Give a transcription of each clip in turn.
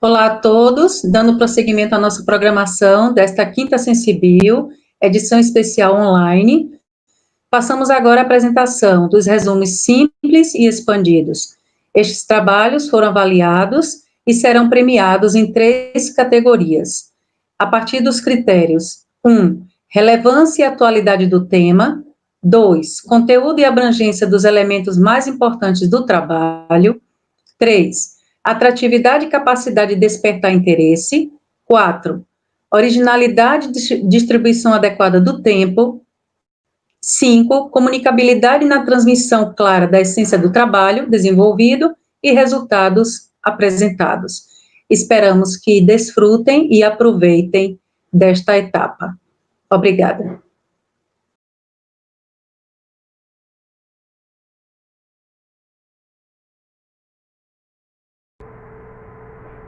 Olá a todos, dando prosseguimento à nossa programação desta Quinta Sensibio, edição especial online. Passamos agora à apresentação dos resumos simples e expandidos. Estes trabalhos foram avaliados e serão premiados em 3 categorias, a partir dos critérios: 1. Relevância e atualidade do tema. 2. Conteúdo e abrangência dos elementos mais importantes do trabalho. 3. Atratividade e capacidade de despertar interesse. 4. Originalidade e distribuição adequada do tempo. 5. Comunicabilidade na transmissão clara da essência do trabalho desenvolvido e resultados apresentados. Esperamos que desfrutem e aproveitem desta etapa. Obrigada.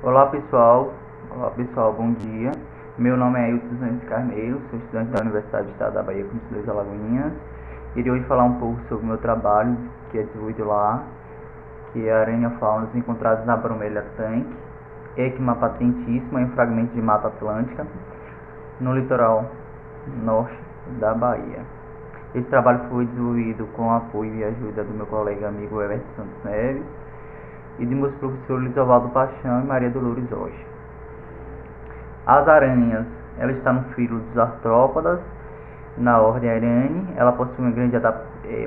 Olá pessoal, bom dia. Meu nome é Ailton Santos Carneiro, sou estudante da Universidade do Estado da Bahia, com Dois Alagoinhas. Irei hoje falar um pouco sobre o meu trabalho, que é desenvolvido lá, que é aranha-faunas encontradas na bromélia tanque, Equima patentíssima em fragmentos de Mata Atlântica, no litoral norte da Bahia. Esse trabalho foi desenvolvido com apoio e ajuda do meu colega amigo Everton Santos Neves, e de meus professores Lisovaldo Paixão e Maria Dolores Rocha. As aranhas, ela está no filo dos artrópodas, na ordem Arane. Ela possui uma grande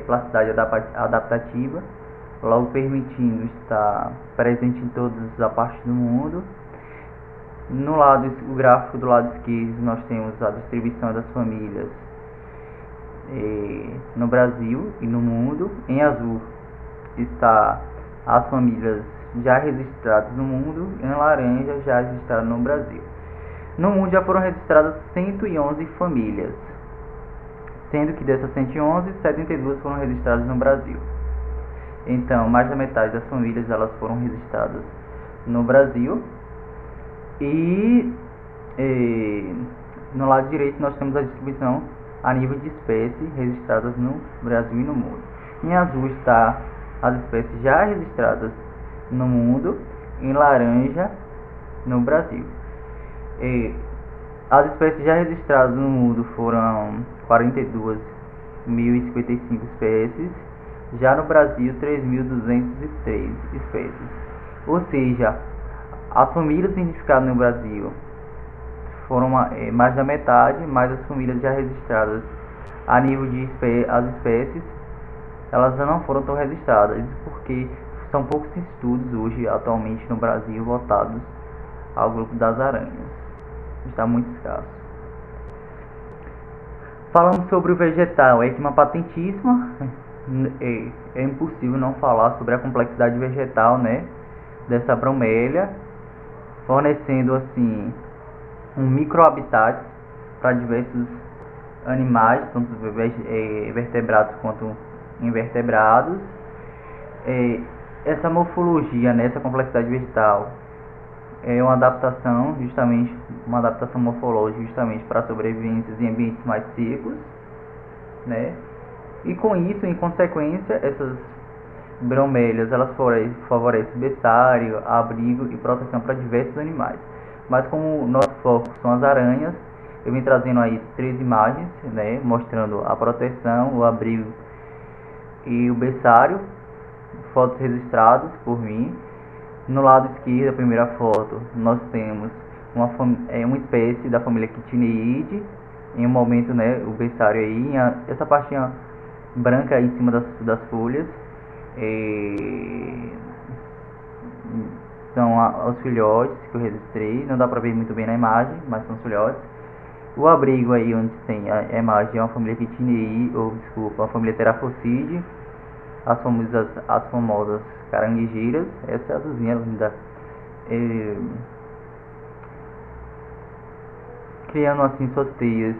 plasticidade adaptativa, logo permitindo estar presente em todas as partes do mundo. No lado, o gráfico do lado esquerdo, nós temos a distribuição das famílias no Brasil e no mundo. Em azul está as famílias já registradas no mundo, em laranja já registradas no Brasil. No mundo já foram registradas 111 famílias, sendo que dessas 111, 72 foram registradas no Brasil. Então, mais da metade das famílias elas foram registradas no Brasil. E no lado direito nós temos a distribuição a nível de espécies registradas no Brasil e no mundo. Em azul está as espécies já registradas no mundo, em laranja no Brasil. As espécies já registradas no mundo foram 42.055 espécies, já no Brasil 3.203 espécies. Ou seja, as famílias identificadas no Brasil foram mais da metade, mas as famílias já registradas a nível de as espécies elas não foram tão registradas, porque são poucos estudos hoje, atualmente no Brasil, voltados ao grupo das aranhas. Está muito escasso. Falando sobre o vegetal, Equima patentíssima, é impossível não falar sobre a complexidade vegetal, né, dessa bromélia, fornecendo assim um microhabitat para diversos animais, tanto vertebrados quanto invertebrados. Essa morfologia, né, essa complexidade vegetal é uma adaptação morfológica justamente para sobrevivências em ambientes mais secos, né? E com isso, em consequência, essas bromélias elas favorecem berçário, abrigo e proteção para diversos animais. Mas como o nosso foco são as aranhas, eu vim trazendo aí 3 imagens, né, mostrando a proteção, o abrigo e o berçário, fotos registradas por mim. No lado esquerdo, a primeira foto, nós temos uma espécie da família Quitiniidae, em um momento, né, o berçário aí, essa partinha branca aí em cima das folhas, são os filhotes que eu registrei, não dá pra ver muito bem na imagem, mas são os filhotes. O abrigo aí, onde tem a imagem, é uma família Quitiniidae, uma família Teraphosidae, as famosas caranguejeiras. Essa é a azulzinha linda, criando assim suas teias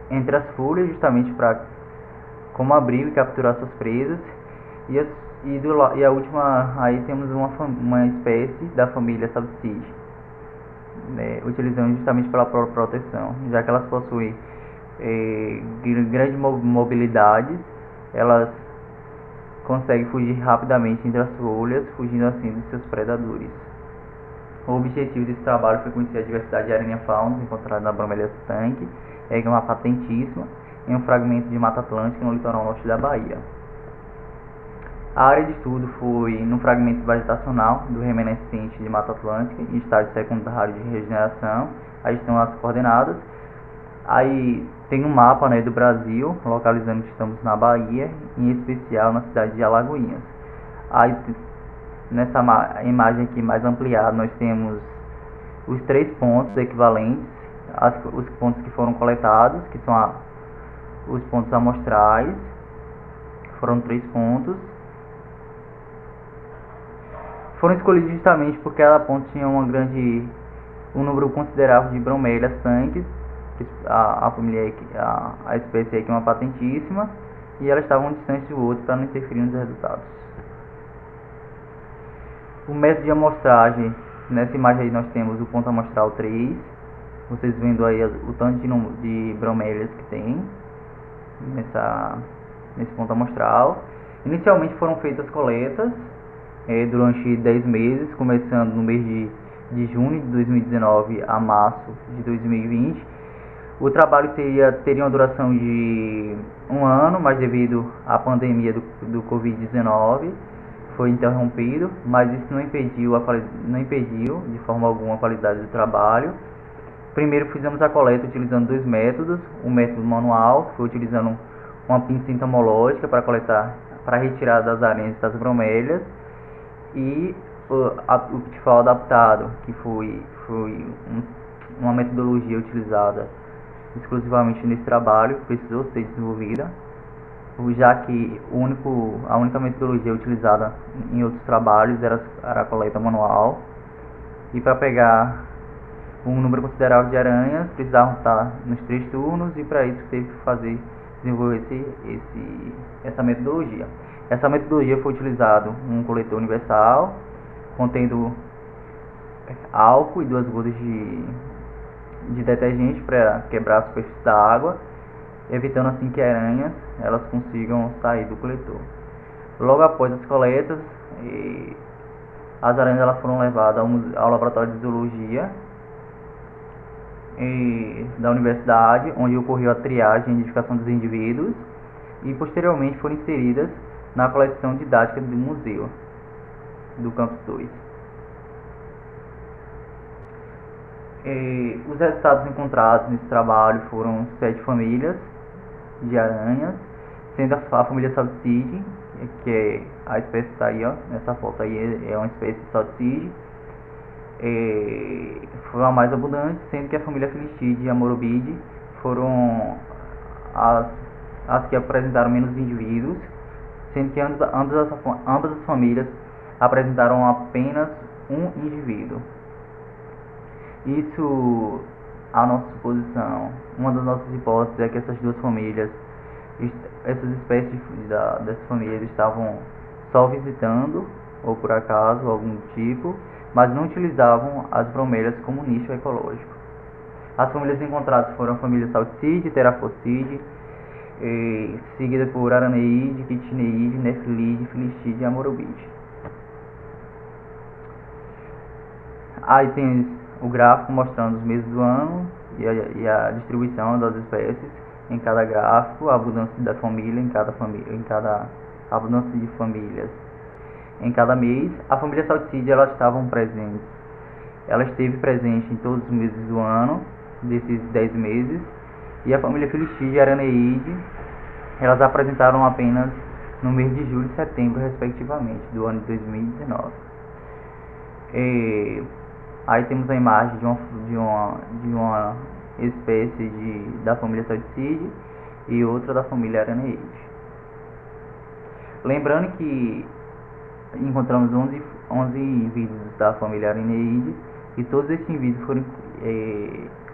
entre as folhas, justamente para como abrigo e capturar suas presas. E a última, aí temos uma espécie da família Salsicide, né, utilizando justamente pela própria proteção, já que elas possuem grande mobilidade, elas conseguem fugir rapidamente entre as folhas, fugindo assim dos seus predadores. O objetivo desse trabalho foi conhecer a diversidade de aranha-faunas encontrada na bromélia tanque, que é uma patentíssima, em um fragmento de Mata Atlântica no litoral norte da Bahia. A área de estudo foi no fragmento vegetacional do remanescente de Mata Atlântica, em estágio secundário de regeneração. Aí estão as coordenadas. Aí tem um mapa, né, do Brasil, localizando que estamos na Bahia, em especial na cidade de Alagoinhas. Aí nessa imagem aqui mais ampliada nós temos os 3 pontos equivalentes, os pontos que foram coletados, que são os pontos amostrais. Foram 3 pontos. Foram escolhidos justamente porque cada ponto tinha um número considerável de bromélias tanques. A espécie aqui é uma patentíssima, e elas estavam distantes do outro para não interferir nos resultados. O método de amostragem, nessa imagem aí nós temos o ponto amostral 3, vocês vendo aí o tanto de bromélias que tem nesse ponto amostral. Inicialmente foram feitas coletas durante 10 meses, começando no mês de junho de 2019 a março de 2020. O trabalho teria uma duração de 1 ano, mas devido à pandemia do Covid-19 foi interrompido, mas isso não impediu de forma alguma a qualidade do trabalho. Primeiro fizemos a coleta utilizando 2 métodos, o método manual, que foi utilizando uma pinça entomológica para retirar das aranhas das bromélias, e o pitfall adaptado, que foi uma metodologia utilizada exclusivamente nesse trabalho, precisou ser desenvolvida, já que a única metodologia utilizada em outros trabalhos era a coleta manual, e para pegar um número considerável de aranhas precisavam estar nos 3 turnos, e para isso teve que desenvolver essa metodologia. Essa metodologia foi utilizado um coletor universal contendo álcool e 2 gotas de detergente para quebrar a superfície da água, evitando assim que aranhas elas consigam sair do coletor. Logo após as coletas, as aranhas elas foram levadas ao laboratório de zoologia da universidade, onde ocorreu a triagem e identificação dos indivíduos, e posteriormente foram inseridas na coleção didática do museu do Campus 2. Os resultados encontrados nesse trabalho foram 7 famílias de aranhas, sendo a família Salticide, que é a espécie que está aí, ó, nessa foto aí é uma espécie de Salticide, foram as mais abundantes, sendo que a família Filistide e a Morobide foram as que apresentaram menos indivíduos, sendo que ambas as famílias apresentaram apenas um indivíduo. Isso, a nossa suposição, uma das nossas hipóteses é que essas duas famílias, essas espécies dessas famílias estavam só visitando, ou por acaso, algum tipo, mas não utilizavam as bromélias como nicho ecológico. As famílias encontradas foram a família Salticide, Terafocide, seguida por Araneide, Quitineide, Nefilide, Filistide e Amorobide. Aí tem o gráfico mostrando os meses do ano e a distribuição das espécies em cada gráfico, a abundância da família a abundância de famílias em cada mês. A família Salticide ela esteve presente em todos os meses do ano, desses 10 meses, e a família Filistide e Araneide elas apresentaram apenas no mês de julho e setembro, respectivamente, do ano de 2019. Aí temos a imagem de uma espécie da família Salticide e outra da família Araneide. Lembrando que encontramos 11 indivíduos da família Araneide, e todos esses indivíduos foram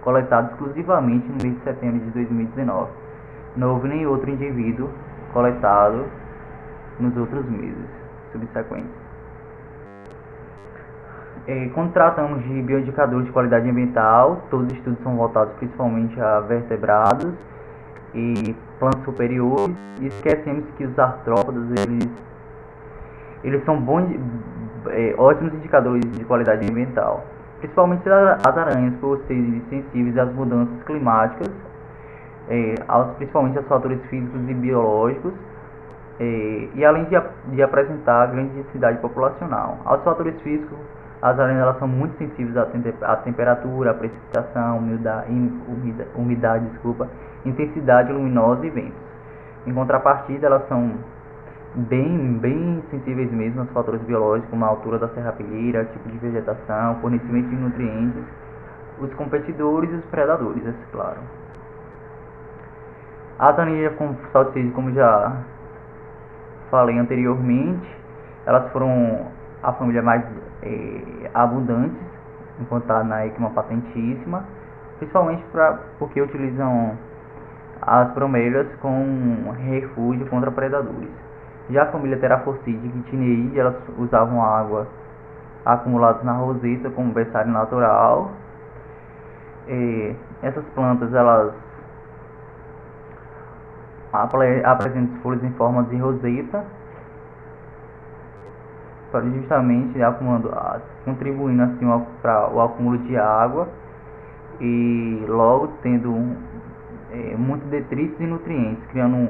coletados exclusivamente no mês de setembro de 2019. Não houve nem outro indivíduo coletado nos outros meses subsequentes. Quando tratamos de bioindicadores de qualidade ambiental, todos os estudos são voltados principalmente a vertebrados e plantas superiores, e esquecemos que os artrópodos eles são ótimos indicadores de qualidade ambiental. principalmente as aranhas, por serem sensíveis às mudanças climáticas, principalmente aos fatores físicos e biológicos, e além de apresentar grande densidade populacional. Aos fatores físicos, as aranhas elas são muito sensíveis à temperatura, à precipitação, umidade, intensidade luminosa e ventos. Em contrapartida, elas são bem sensíveis mesmo aos fatores biológicos, como a altura da serrapilheira, tipo de vegetação, fornecimento de nutrientes, os competidores e os predadores, é claro. As aranhas com salticide, como já falei anteriormente, elas foram a família mais abundante, encontrada na Equima patentíssima, principalmente porque utilizam as bromélias como refúgio contra predadores. Já a família Theraphosidae e Quitineide, elas usavam água acumulada na roseta como berçário natural. Essas plantas elas apresentam folhas em forma de roseta, para justamente contribuindo assim para o acúmulo de água e logo tendo muito detritos e nutrientes, criando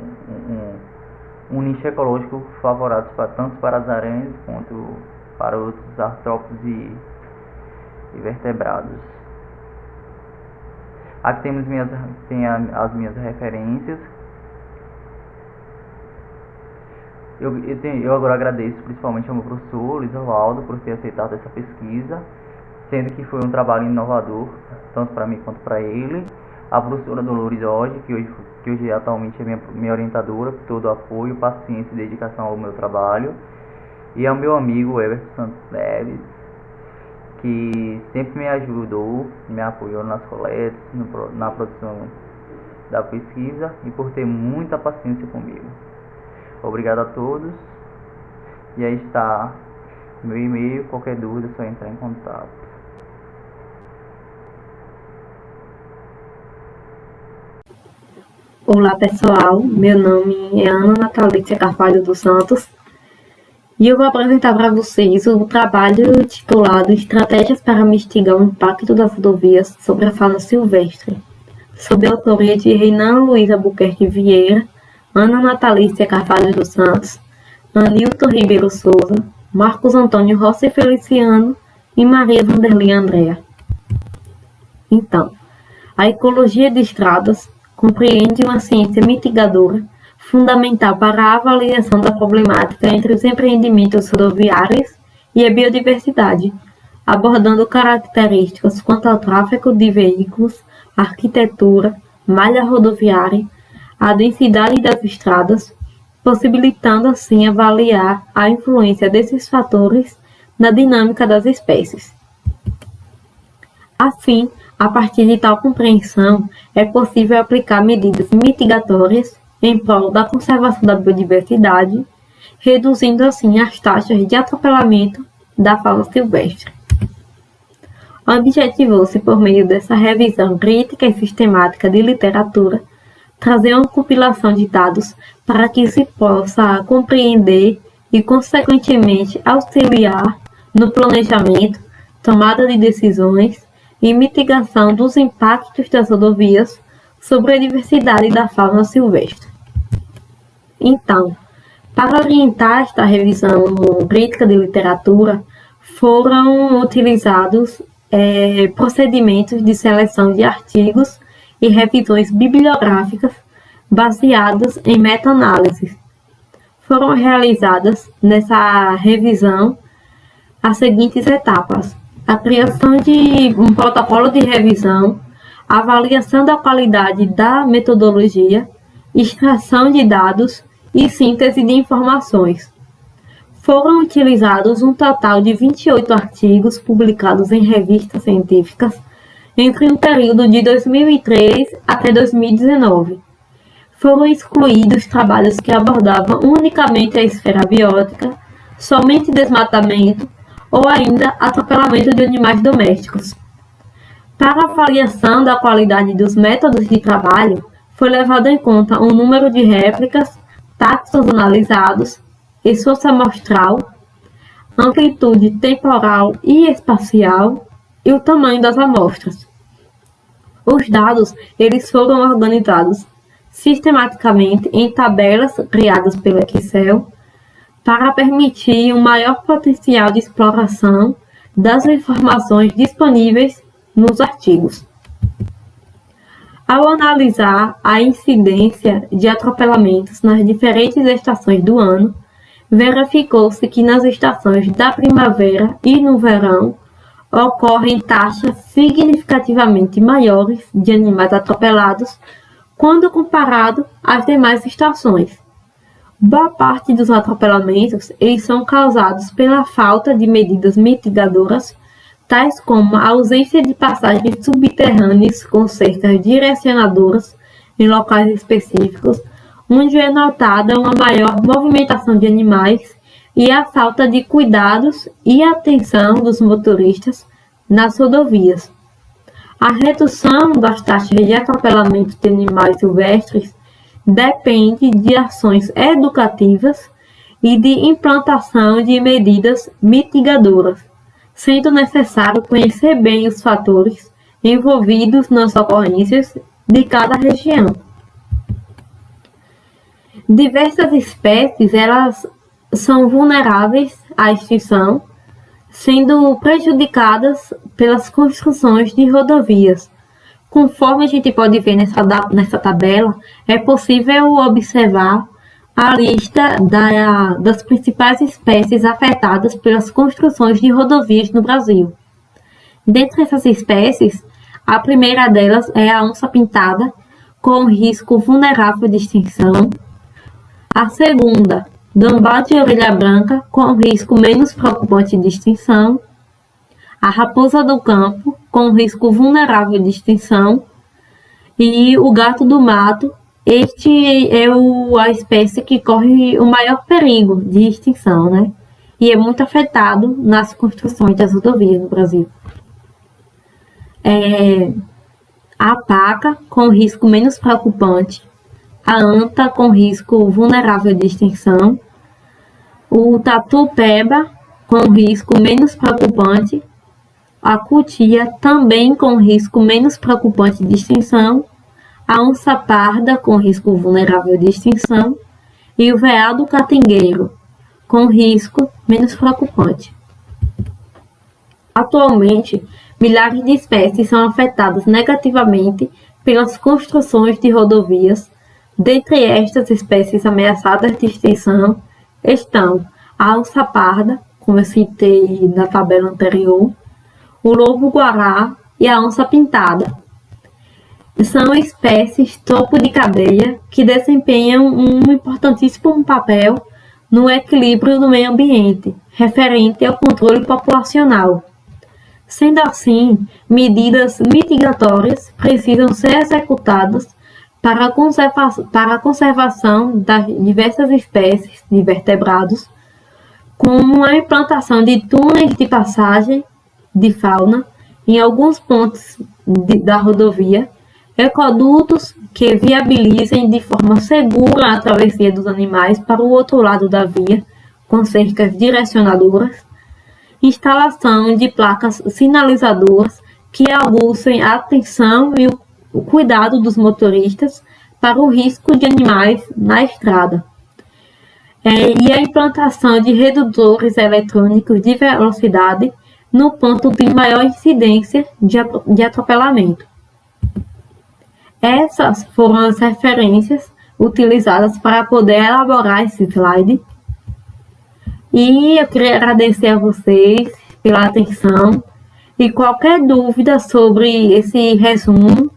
um nicho ecológico favorável tanto para as aranhas quanto para outros artrópodes e vertebrados. Aqui temos as minhas referências. Eu agora agradeço principalmente ao meu professor Luiz Oswaldo por ter aceitado essa pesquisa, sendo que foi um trabalho inovador, tanto para mim quanto para ele. A professora Dolores Jorge, que hoje atualmente é minha orientadora, por todo o apoio, paciência e dedicação ao meu trabalho. E ao meu amigo Everton Santos Neves, que sempre me ajudou, me apoiou nas coletas, na produção da pesquisa e por ter muita paciência comigo. Obrigado a todos. E aí está meu e-mail, qualquer dúvida é só entrar em contato. Olá pessoal, meu nome é Ana Natalícia Carvalho dos Santos e eu vou apresentar para vocês o trabalho titulado Estratégias para mitigar o impacto das rodovias sobre a fauna silvestre, sob a autoria de Reinan Luiz Albuquerque Vieira, Ana Natalícia Carvalho dos Santos, Anilton Ribeiro Souza, Marcos Antônio Rossi Feliciano e Maria Vanderlei Andréa. Então, a ecologia de estradas compreende uma ciência mitigadora fundamental para a avaliação da problemática entre os empreendimentos rodoviários e a biodiversidade, abordando características quanto ao tráfego de veículos, arquitetura, malha rodoviária, a densidade das estradas, possibilitando assim avaliar a influência desses fatores na dinâmica das espécies. Assim, a partir de tal compreensão, é possível aplicar medidas mitigatórias em prol da conservação da biodiversidade, reduzindo assim as taxas de atropelamento da fauna silvestre. Objetivou-se, por meio dessa revisão crítica e sistemática de literatura, trazer uma compilação de dados para que se possa compreender e, consequentemente, auxiliar no planejamento, tomada de decisões e mitigação dos impactos das rodovias sobre a diversidade da fauna silvestre. Então, para orientar esta revisão crítica de literatura, foram utilizados procedimentos de seleção de artigos e revisões bibliográficas baseadas em meta-análises. Foram realizadas nessa revisão as seguintes etapas: a criação de um protocolo de revisão, avaliação da qualidade da metodologia, extração de dados e síntese de informações. Foram utilizados um total de 28 artigos publicados em revistas científicas entre um período de 2003 até 2019. Foram excluídos trabalhos que abordavam unicamente a esfera biótica, somente desmatamento ou ainda atropelamento de animais domésticos. Para a avaliação da qualidade dos métodos de trabalho, foi levado em conta um número de réplicas, taxons analisados, esforço amostral, amplitude temporal e espacial e o tamanho das amostras. Os dados eles foram organizados sistematicamente em tabelas criadas pelo Excel para permitir um maior potencial de exploração das informações disponíveis nos artigos. Ao analisar a incidência de atropelamentos nas diferentes estações do ano, verificou-se que nas estações da primavera e no verão ocorrem taxas significativamente maiores de animais atropelados quando comparado às demais estações. Boa parte dos atropelamentos eles são causados pela falta de medidas mitigadoras, tais como a ausência de passagens subterrâneas com cercas direcionadoras em locais específicos, onde é notada uma maior movimentação de animais e a falta de cuidados e atenção dos motoristas nas rodovias. A redução das taxas de atropelamento de animais silvestres depende de ações educativas e de implantação de medidas mitigadoras, sendo necessário conhecer bem os fatores envolvidos nas ocorrências de cada região. Diversas espécies elas são vulneráveis à extinção, sendo prejudicadas pelas construções de rodovias. Conforme a gente pode ver nessa tabela, é possível observar a lista das principais espécies afetadas pelas construções de rodovias no Brasil. Dentre essas espécies, a primeira delas é a onça-pintada, com risco vulnerável de extinção. A segunda, gambá de orelha branca, com risco menos preocupante de extinção. A raposa do campo, com risco vulnerável de extinção. E o gato do mato, este é a espécie que corre o maior perigo de extinção, né? E é muito afetado nas construções das rodovias no Brasil. A paca, com risco menos preocupante. A anta, com risco vulnerável de extinção. O tatu-peba, com risco menos preocupante. A cutia, também com risco menos preocupante de extinção. A onça parda, com risco vulnerável de extinção, e o veado catingueiro, com risco menos preocupante. Atualmente, milhares de espécies são afetadas negativamente pelas construções de rodovias. Dentre estas espécies ameaçadas de extinção estão a onça parda, como eu citei na tabela anterior, o lobo-guará e a onça pintada. São espécies topo de cadeia que desempenham um importantíssimo papel no equilíbrio do meio ambiente, referente ao controle populacional. Sendo assim, medidas mitigatórias precisam ser executadas para a conservação das diversas espécies de vertebrados, como a implantação de túneis de passagem de fauna em alguns pontos da rodovia, ecodutos que viabilizem de forma segura a travessia dos animais para o outro lado da via, com cercas direcionadoras, instalação de placas sinalizadoras que aguçem a atenção e o cuidado dos motoristas para o risco de animais na estrada. E a implantação de redutores eletrônicos de velocidade no ponto de maior incidência de atropelamento. Essas foram as referências utilizadas para poder elaborar esse slide. E eu queria agradecer a vocês pela atenção. E qualquer dúvida sobre esse resumo,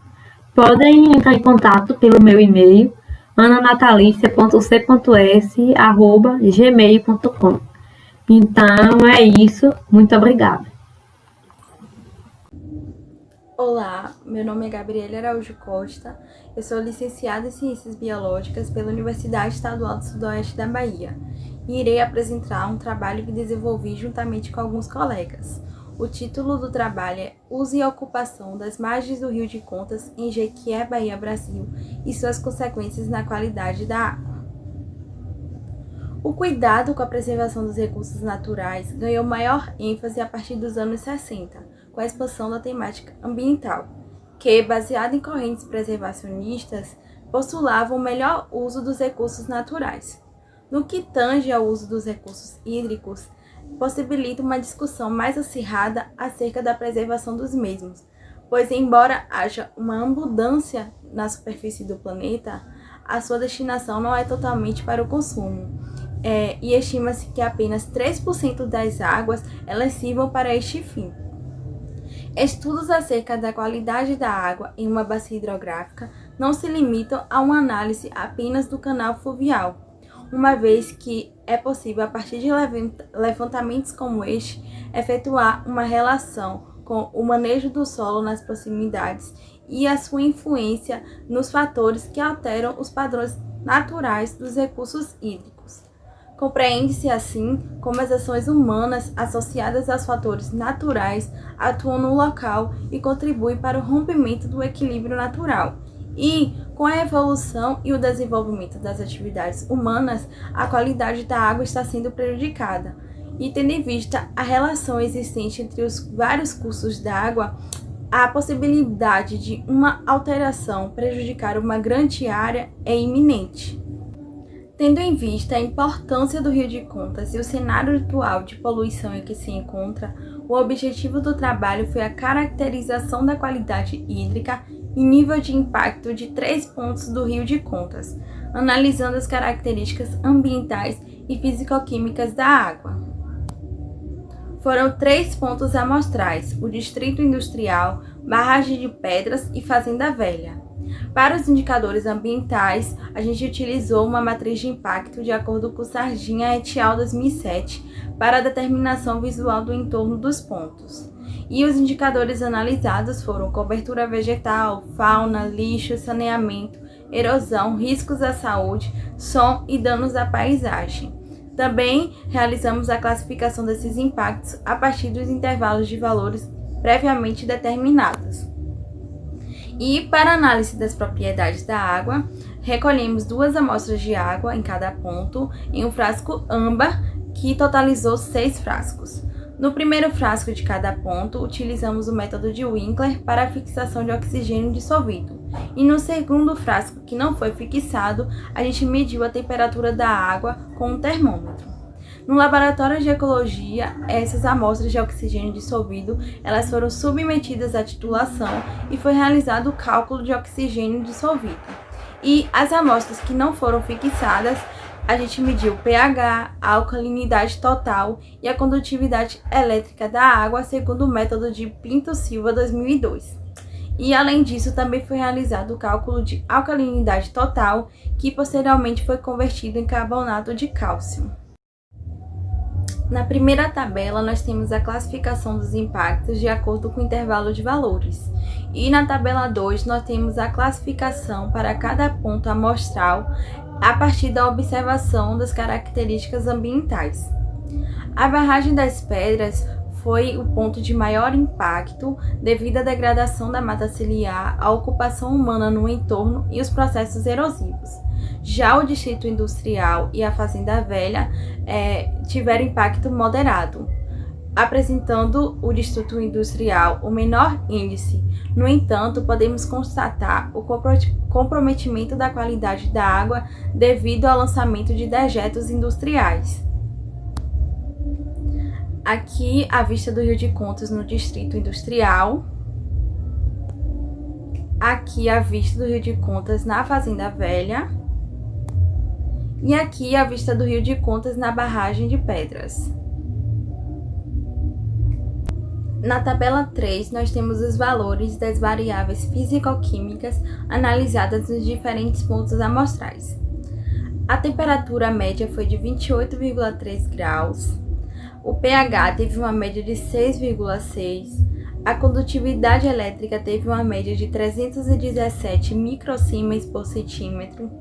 podem entrar em contato pelo meu e-mail, ananatalicia.c.s@gmail.com. Então é isso. Muito obrigada. Olá, meu nome é Gabriela Araújo Costa, eu sou licenciada em Ciências Biológicas pela Universidade Estadual do Sudoeste da Bahia e irei apresentar um trabalho que desenvolvi juntamente com alguns colegas. O título do trabalho é Uso e Ocupação das Margens do Rio de Contas em Jequié, Bahia, Brasil e suas consequências na qualidade da água. O cuidado com a preservação dos recursos naturais ganhou maior ênfase a partir dos anos 60, com a expansão da temática ambiental, que, baseada em correntes preservacionistas, postulavam o melhor uso dos recursos naturais. No que tange ao uso dos recursos hídricos, possibilita uma discussão mais acirrada acerca da preservação dos mesmos, pois, embora haja uma abundância na superfície do planeta, a sua destinação não é totalmente para o consumo, e estima-se que apenas 3% das águas elas sirvam para este fim. Estudos acerca da qualidade da água em uma bacia hidrográfica não se limitam a uma análise apenas do canal fluvial, uma vez que é possível, a partir de levantamentos como este, efetuar uma relação com o manejo do solo nas proximidades e a sua influência nos fatores que alteram os padrões naturais dos recursos hídricos. Compreende-se assim como as ações humanas associadas aos fatores naturais atuam no local e contribuem para o rompimento do equilíbrio natural. E, com a evolução e o desenvolvimento das atividades humanas, a qualidade da água está sendo prejudicada. E, tendo em vista a relação existente entre os vários cursos d'água, a possibilidade de uma alteração prejudicar uma grande área é iminente. Tendo em vista a importância do Rio de Contas e o cenário atual de poluição em que se encontra, o objetivo do trabalho foi a caracterização da qualidade hídrica e nível de impacto de 3 pontos do Rio de Contas, analisando as características ambientais e físico-químicas da água. Foram 3 pontos amostrais: o Distrito Industrial, Barragem de Pedras e Fazenda Velha. Para os indicadores ambientais, a gente utilizou uma matriz de impacto de acordo com Sardinha et al. 2007 para a determinação visual do entorno dos pontos. E os indicadores analisados foram cobertura vegetal, fauna, lixo, saneamento, erosão, riscos à saúde, som e danos à paisagem. Também realizamos a classificação desses impactos a partir dos intervalos de valores previamente determinados. E, para análise das propriedades da água, recolhemos 2 amostras de água em cada ponto em um frasco âmbar, que totalizou 6 frascos. No primeiro frasco de cada ponto, utilizamos o método de Winkler para a fixação de oxigênio dissolvido. E no segundo frasco, que não foi fixado, a gente mediu a temperatura da água com um termômetro. No laboratório de ecologia, essas amostras de oxigênio dissolvido, elas foram submetidas à titulação e foi realizado o cálculo de oxigênio dissolvido. E as amostras que não foram fixadas, a gente mediu o pH, a alcalinidade total e a condutividade elétrica da água segundo o método de Pinto-Silva 2002. E, além disso, também foi realizado o cálculo de alcalinidade total, que posteriormente foi convertido em carbonato de cálcio. Na primeira tabela, nós temos a classificação dos impactos de acordo com o intervalo de valores. E na tabela 2, nós temos a classificação para cada ponto amostral a partir da observação das características ambientais. A Barragem das Pedras foi o ponto de maior impacto devido à degradação da mata ciliar, à ocupação humana no entorno e os processos erosivos. Já o Distrito Industrial e a Fazenda Velha tiveram impacto moderado, apresentando o Distrito Industrial o menor índice. No entanto, podemos constatar o comprometimento da qualidade da água devido ao lançamento de dejetos industriais. Aqui a vista do Rio de Contas no Distrito Industrial. Aqui a vista do Rio de Contas na Fazenda Velha. E aqui a vista do Rio de Contas na Barragem de Pedras. Na tabela 3, nós temos os valores das variáveis físico-químicas analisadas nos diferentes pontos amostrais. A temperatura média foi de 28,3 graus. O pH teve uma média de 6,6. A condutividade elétrica teve uma média de 317 microsiemens por centímetro.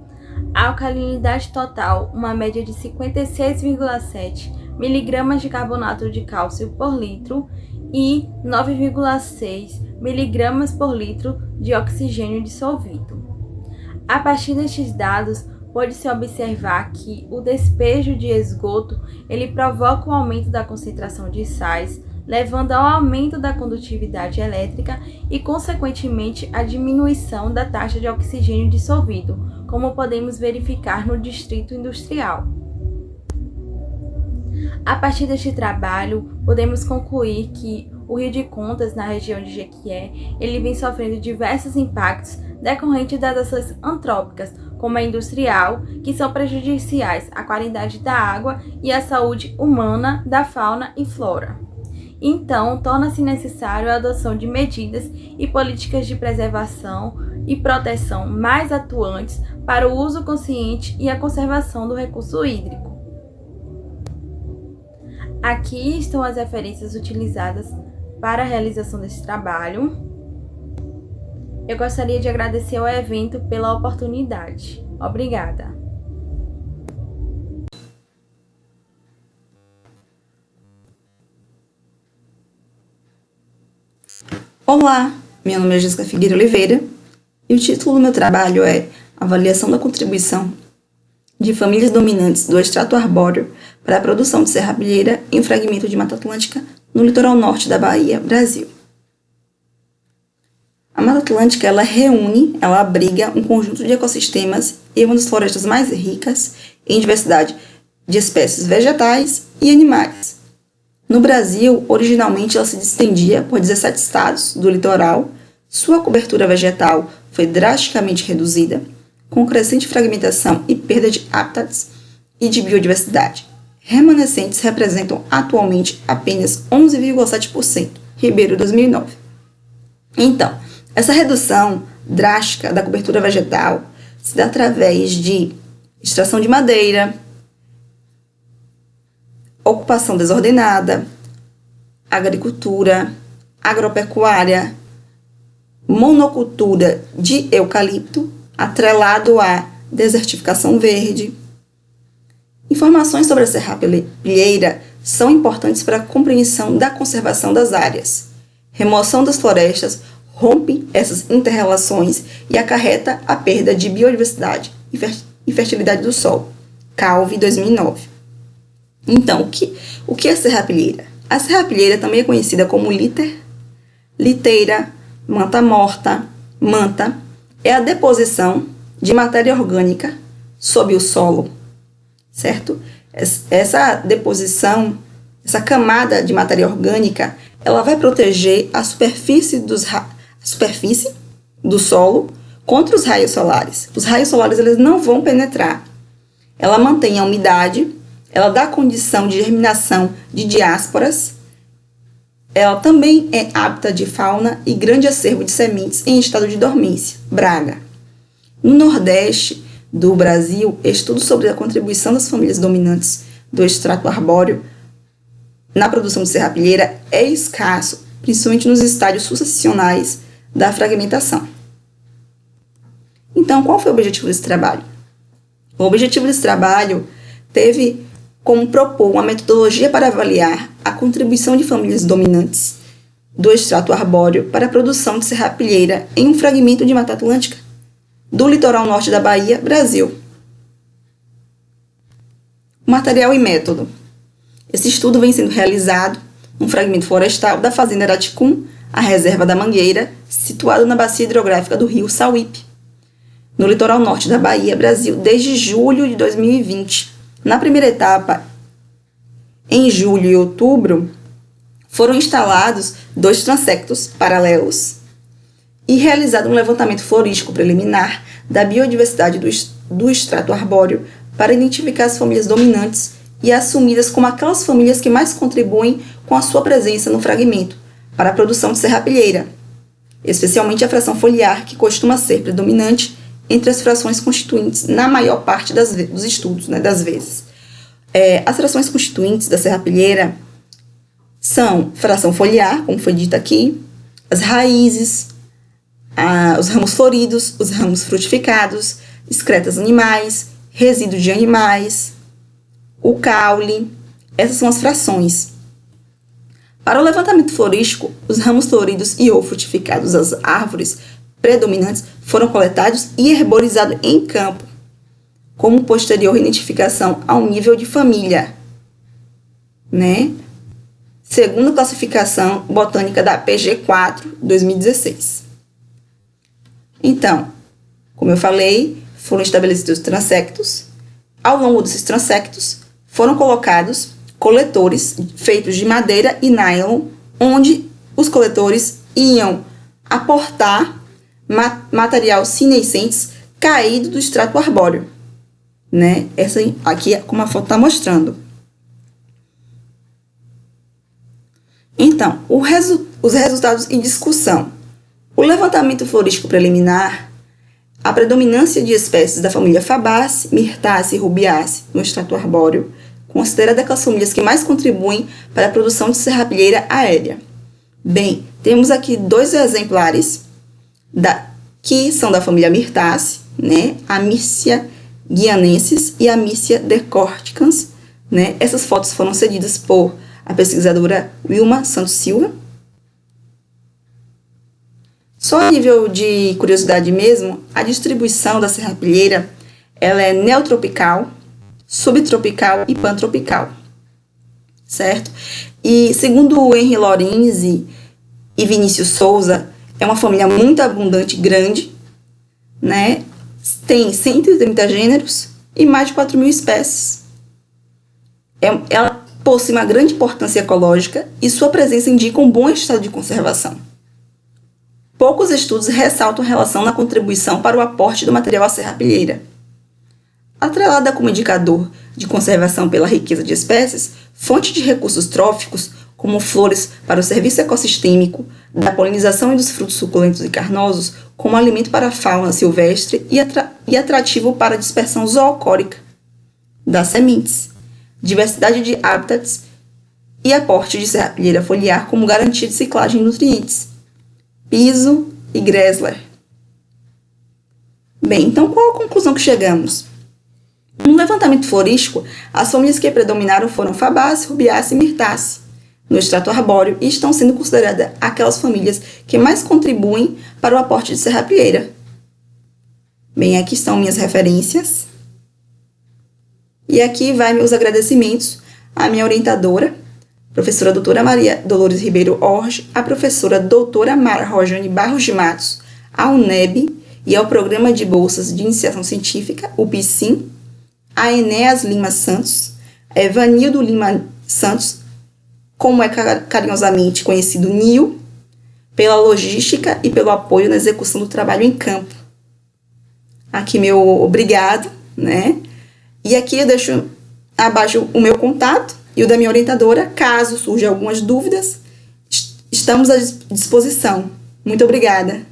A alcalinidade total, uma média de 56,7 mg de carbonato de cálcio por litro e 9,6 mg por litro de oxigênio dissolvido. A partir destes dados, pode-se observar que o despejo de esgoto ele provoca o aumento da concentração de sais levando ao aumento da condutividade elétrica e, consequentemente, à diminuição da taxa de oxigênio dissolvido, como podemos verificar no Distrito Industrial. A partir deste trabalho, podemos concluir que o Rio de Contas, na região de Jequié, ele vem sofrendo diversos impactos decorrentes das ações antrópicas, como a industrial, que são prejudiciais à qualidade da água e à saúde humana, da fauna e flora. Então, torna-se necessário a adoção de medidas e políticas de preservação e proteção mais atuantes para o uso consciente e a conservação do recurso hídrico. Aqui estão as referências utilizadas para a realização desse trabalho. Eu gostaria de agradecer ao evento pela oportunidade. Obrigada. Olá, meu nome é Jéssica Figueira Oliveira e o título do meu trabalho é Avaliação da contribuição de famílias dominantes do extrato arbóreo para a produção de serrapilheira em fragmento de Mata Atlântica no litoral norte da Bahia, Brasil. A Mata Atlântica, ela abriga um conjunto de ecossistemas e é uma das florestas mais ricas em diversidade de espécies vegetais e animais. No Brasil, originalmente ela se estendia por 17 estados do litoral. Sua cobertura vegetal foi drasticamente reduzida, com crescente fragmentação e perda de hábitats e de biodiversidade. Remanescentes representam atualmente apenas 11,7%, Ribeiro 2009. Então, essa redução drástica da cobertura vegetal se dá através de extração de madeira, ocupação desordenada, agricultura, agropecuária, monocultura de eucalipto, atrelado à desertificação verde. Informações sobre a serrapilheira são importantes para a compreensão da conservação das áreas. Remoção das florestas rompe essas interrelações e acarreta a perda de biodiversidade e fertilidade do solo. Calvi, 2009. Então, o que é serrapilheira? A serrapilheira também é conhecida como liteira, manta morta, manta, é a deposição de matéria orgânica sob o solo, certo? Essa deposição, essa camada de matéria orgânica, ela vai proteger a superfície do solo contra os raios solares. Os raios solares eles não vão penetrar. Ela mantém a umidade, ela dá condição de germinação de diásporas, ela também é apta de fauna e grande acervo de sementes em estado de dormência, Braga. No Nordeste do Brasil, estudos sobre a contribuição das famílias dominantes do extrato arbóreo na produção de serrapilheira é escasso, principalmente nos estádios sucessionais da fragmentação. Então, qual foi o objetivo desse trabalho? O objetivo desse trabalho teve como propor uma metodologia para avaliar a contribuição de famílias dominantes do extrato arbóreo para a produção de serrapilheira em um fragmento de Mata Atlântica do litoral norte da Bahia, Brasil. Material e método. Esse estudo vem sendo realizado num fragmento florestal da Fazenda Araticum, a Reserva da Mangueira, situado na bacia hidrográfica do rio Sauípe, no litoral norte da Bahia, Brasil, desde julho de 2020. Na primeira etapa, em julho e outubro, foram instalados 2 transectos paralelos e realizado um levantamento florístico preliminar da biodiversidade do extrato arbóreo para identificar as famílias dominantes e assumidas como aquelas famílias que mais contribuem com a sua presença no fragmento para a produção de serrapilheira, especialmente a fração foliar, que costuma ser predominante entre as frações constituintes na maior parte dos estudos, das vezes. As frações constituintes da serrapilheira são fração foliar, como foi dito aqui, as raízes, os ramos floridos, os ramos frutificados, excretas animais, resíduos de animais, o caule. Essas são as frações. Para o levantamento florístico, os ramos floridos e ou frutificados das árvores predominantes foram coletados e herborizados em campo, como posterior identificação ao nível de família, segundo a classificação botânica da PG4 2016. Então, como eu falei, foram estabelecidos transectos. Ao longo desses transectos, foram colocados coletores feitos de madeira e nylon, onde os coletores iam aportar material senescentes caído do extrato arbóreo, né? Essa aqui é como a foto está mostrando. Então, os resultados em discussão. O levantamento florístico preliminar, a predominância de espécies da família Fabaceae, Myrtaceae e Rubiaceae no extrato arbóreo, considera daquelas famílias que mais contribuem para a produção de serrapilheira aérea. Bem, temos aqui 2 exemplares que são da família Myrtaceae, né? A Myrcia guianensis e a Myrcia decorticans, né? Essas fotos foram cedidas por a pesquisadora Wilma Santos Silva. Só a nível de curiosidade mesmo, a distribuição da serrapilheira ela é neotropical, subtropical e pantropical, certo? E segundo o Henry Lorenzi e Vinícius Souza, é uma família muito abundante, grande, né? Tem 130 gêneros e mais de 4.000 espécies. Ela possui uma grande importância ecológica e sua presença indica um bom estado de conservação. Poucos estudos ressaltam a relação na contribuição para o aporte do material à serrapilheira. Atrelada como indicador de conservação pela riqueza de espécies, fonte de recursos tróficos, como flores para o serviço ecossistêmico, da polinização e dos frutos suculentos e carnosos, como alimento para a fauna silvestre e atrativo para a dispersão zoocórica das sementes, diversidade de hábitats e aporte de serrapilheira foliar como garantia de ciclagem de nutrientes. Piso e Gressler. Bem, então qual a conclusão que chegamos? No levantamento florístico, as famílias que predominaram foram Fabaceae, Rubiaceae e Myrtaceae no extrato arbóreo e estão sendo consideradas aquelas famílias que mais contribuem para o aporte de serrapilheira. Bem, aqui estão minhas referências. E aqui vai meus agradecimentos à minha orientadora, professora doutora Maria Dolores Ribeiro Orge, a professora doutora Mara Rojane Barros de Matos, à UNEB e ao Programa de Bolsas de Iniciação Científica, o PICIM, a Enéas Lima Santos, a Evanildo Lima Santos, como é carinhosamente conhecido NIL, pela logística e pelo apoio na execução do trabalho em campo. Aqui meu obrigado, né? E aqui eu deixo abaixo o meu contato e o da minha orientadora, caso surjam algumas dúvidas, estamos à disposição. Muito obrigada.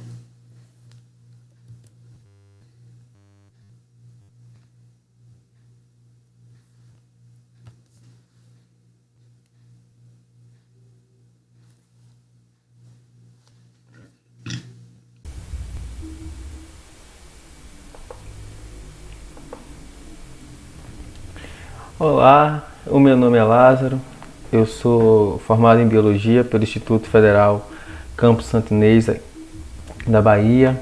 Olá, o meu nome é Lázaro, eu sou formado em Biologia pelo Instituto Federal Campus Santo Inês da Bahia.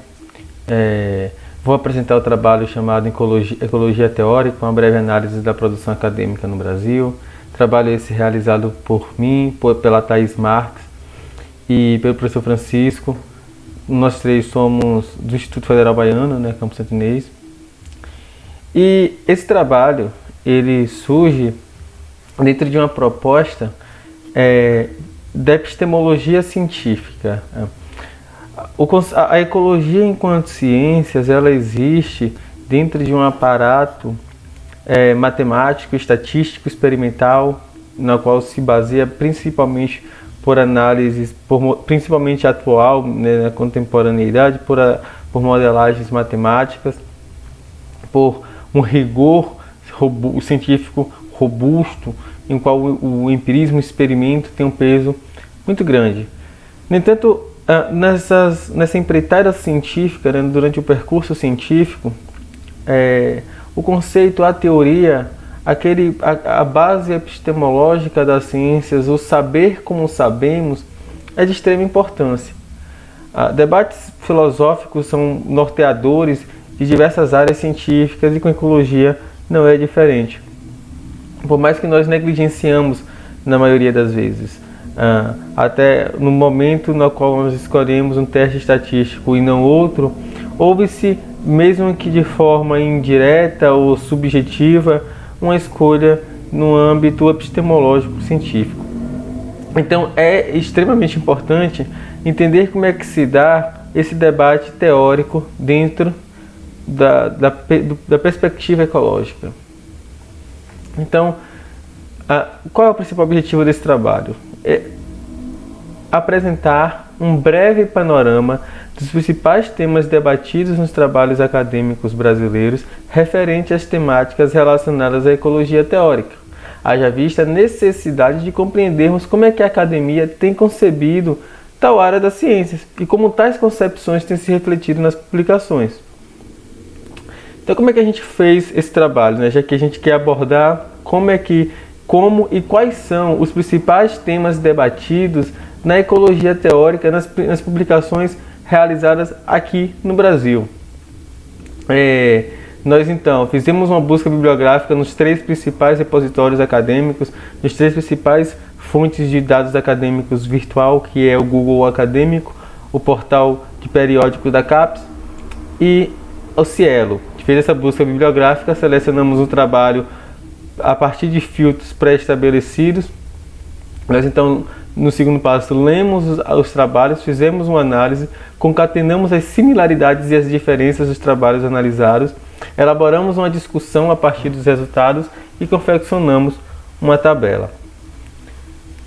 Vou apresentar o trabalho chamado Ecologia Teórica, uma breve análise da produção acadêmica no Brasil. Trabalho esse realizado por mim, pela Thaís Marques e pelo professor Francisco. Nós 3 somos do Instituto Federal Baiano, né, Campus Santo Inês. E esse trabalho ele surge dentro de uma proposta da epistemologia científica. A ecologia enquanto ciências, ela existe dentro de um aparato matemático, estatístico, experimental, na qual se baseia principalmente por análises, principalmente atual, né, na contemporaneidade, por modelagens matemáticas, por um rigor científico robusto, em qual o empirismo, o experimento tem um peso muito grande. No entanto, nessa empreitada científica, né, durante o percurso científico, o conceito, a teoria, a base epistemológica das ciências, o saber como sabemos, é de extrema importância. Debates filosóficos são norteadores de diversas áreas científicas e com a ecologia não é diferente. Por mais que nós negligenciamos, na maioria das vezes, até no momento no qual nós escolhemos um teste estatístico e não outro, houve-se, mesmo que de forma indireta ou subjetiva, uma escolha no âmbito epistemológico científico. Então é extremamente importante entender como é que se dá esse debate teórico dentro da perspectiva ecológica. Então, qual é o principal objetivo desse trabalho? É apresentar um breve panorama dos principais temas debatidos nos trabalhos acadêmicos brasileiros referente às temáticas relacionadas à ecologia teórica. Haja vista a necessidade de compreendermos como é que a academia tem concebido tal área das ciências e como tais concepções têm se refletido nas publicações. Então, como é que a gente fez esse trabalho, né? Já que a gente quer abordar como e quais são os principais temas debatidos na ecologia teórica nas publicações realizadas aqui no Brasil. Nós então fizemos uma busca bibliográfica nos 3 principais repositórios acadêmicos, nos 3 principais fontes de dados acadêmicos virtual, que é o Google Acadêmico, o portal de periódicos da CAPES e o Cielo. A gente fez essa busca bibliográfica, selecionamos um trabalho a partir de filtros pré-estabelecidos. Nós então, no segundo passo, lemos os trabalhos, fizemos uma análise, concatenamos as similaridades e as diferenças dos trabalhos analisados, elaboramos uma discussão a partir dos resultados e confeccionamos uma tabela.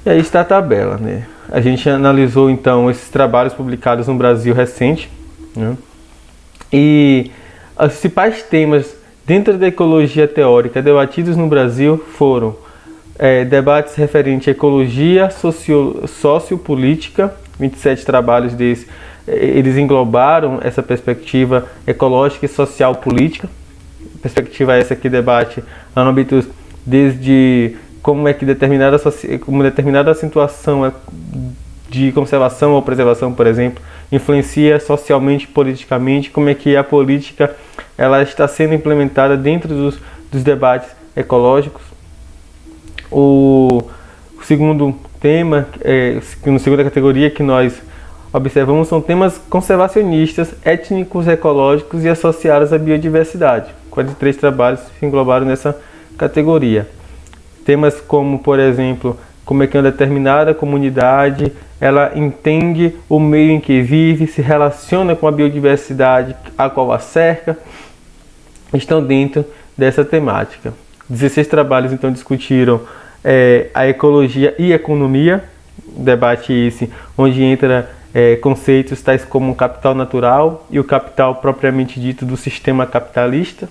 E aí está a tabela, né? A gente analisou então esses trabalhos publicados no Brasil recente, né? E os principais temas dentro da ecologia teórica debatidos no Brasil foram debates referentes à ecologia sociopolítica, 27 trabalhos desses, eles englobaram essa perspectiva ecológica e social política, perspectiva essa que debate âmbitos desde como é que determinada situação de conservação ou preservação, por exemplo, influencia socialmente, politicamente, como é que a política ela está sendo implementada dentro dos debates ecológicos. O segundo tema, na segunda categoria que nós observamos, são temas conservacionistas, étnicos, ecológicos e associados à biodiversidade. 43 trabalhos se englobaram nessa categoria. Temas como, por exemplo, como é que uma determinada comunidade ela entende o meio em que vive, se relaciona com a biodiversidade a qual a cerca, estão dentro dessa temática. 16 trabalhos então discutiram a ecologia e economia, debate esse onde entra conceitos tais como o capital natural e o capital propriamente dito do sistema capitalista.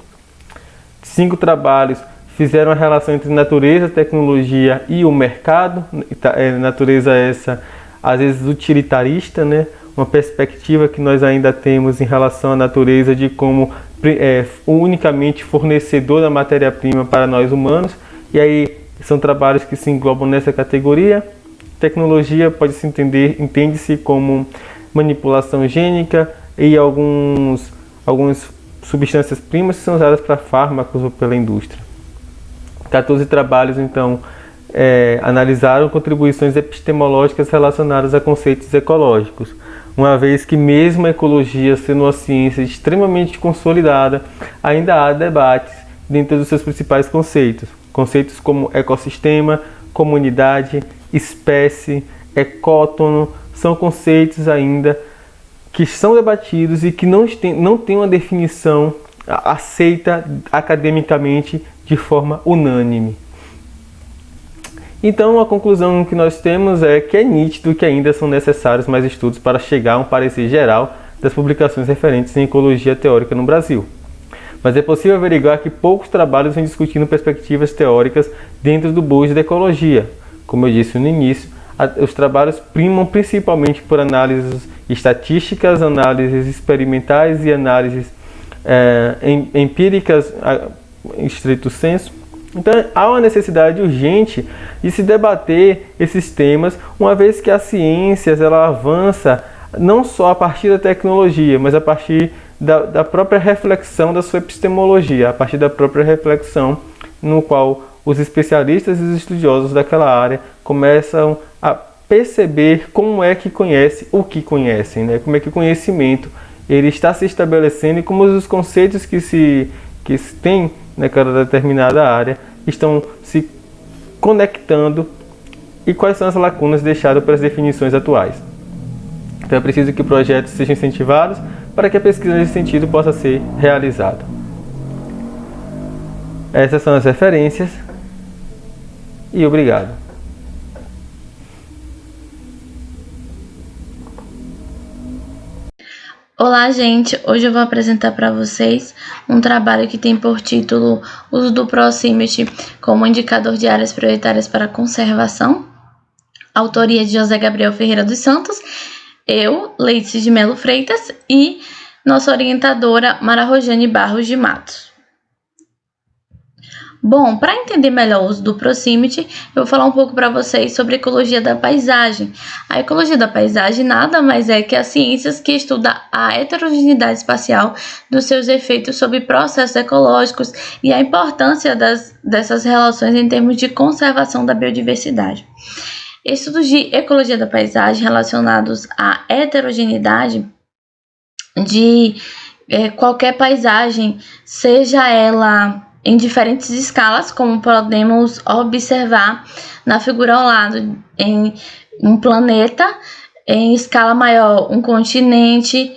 5 trabalhos fizeram a relação entre natureza, tecnologia e o mercado, natureza essa às vezes utilitarista, né? Uma perspectiva que nós ainda temos em relação à natureza de como unicamente fornecedor da matéria-prima para nós humanos, e aí são trabalhos que se englobam nessa categoria. Tecnologia entende-se como manipulação gênica e algumas substâncias primas que são usadas para fármacos ou pela indústria. 14 trabalhos, então, analisaram contribuições epistemológicas relacionadas a conceitos ecológicos, uma vez que mesmo a ecologia sendo uma ciência extremamente consolidada, ainda há debates dentro dos seus principais conceitos. Conceitos como ecossistema, comunidade, espécie, ecótono, são conceitos ainda que são debatidos e que não têm uma definição aceita academicamente de forma unânime. Então, a conclusão que nós temos é que é nítido que ainda são necessários mais estudos para chegar a um parecer geral das publicações referentes em ecologia teórica no Brasil. Mas é possível averiguar que poucos trabalhos vêm discutindo perspectivas teóricas dentro do bojo da ecologia. Como eu disse no início, os trabalhos primam principalmente por análises estatísticas, análises experimentais e análises empíricas em estrito senso. Então, há uma necessidade urgente de se debater esses temas, uma vez que a ciência ela avança não só a partir da tecnologia, mas a partir da própria reflexão da sua epistemologia, a partir da própria reflexão no qual os especialistas e os estudiosos daquela área começam a perceber como é que conhece o que conhecem, né? Como é que o conhecimento ele está se estabelecendo e como os conceitos que se tem naquela determinada área estão se conectando e quais são as lacunas deixadas pelas definições atuais. Então é preciso que projetos sejam incentivados para que a pesquisa nesse sentido possa ser realizada. Essas são as referências e obrigado. Olá, gente! Hoje eu vou apresentar para vocês um trabalho que tem por título Uso do Proximity como indicador de áreas prioritárias para conservação. Autoria de José Gabriel Ferreira dos Santos, eu, Leite de Melo Freitas e nossa orientadora Mara Rojane Barros de Matos. Bom, para entender melhor o uso do Proximity, eu vou falar um pouco para vocês sobre a ecologia da paisagem. A ecologia da paisagem nada mais é que as ciências que estudam a heterogeneidade espacial dos seus efeitos sobre processos ecológicos e a importância dessas relações em termos de conservação da biodiversidade. Estudos de ecologia da paisagem relacionados à heterogeneidade de qualquer paisagem, seja ela em diferentes escalas, como podemos observar na figura ao lado, em um planeta, em escala maior, um continente,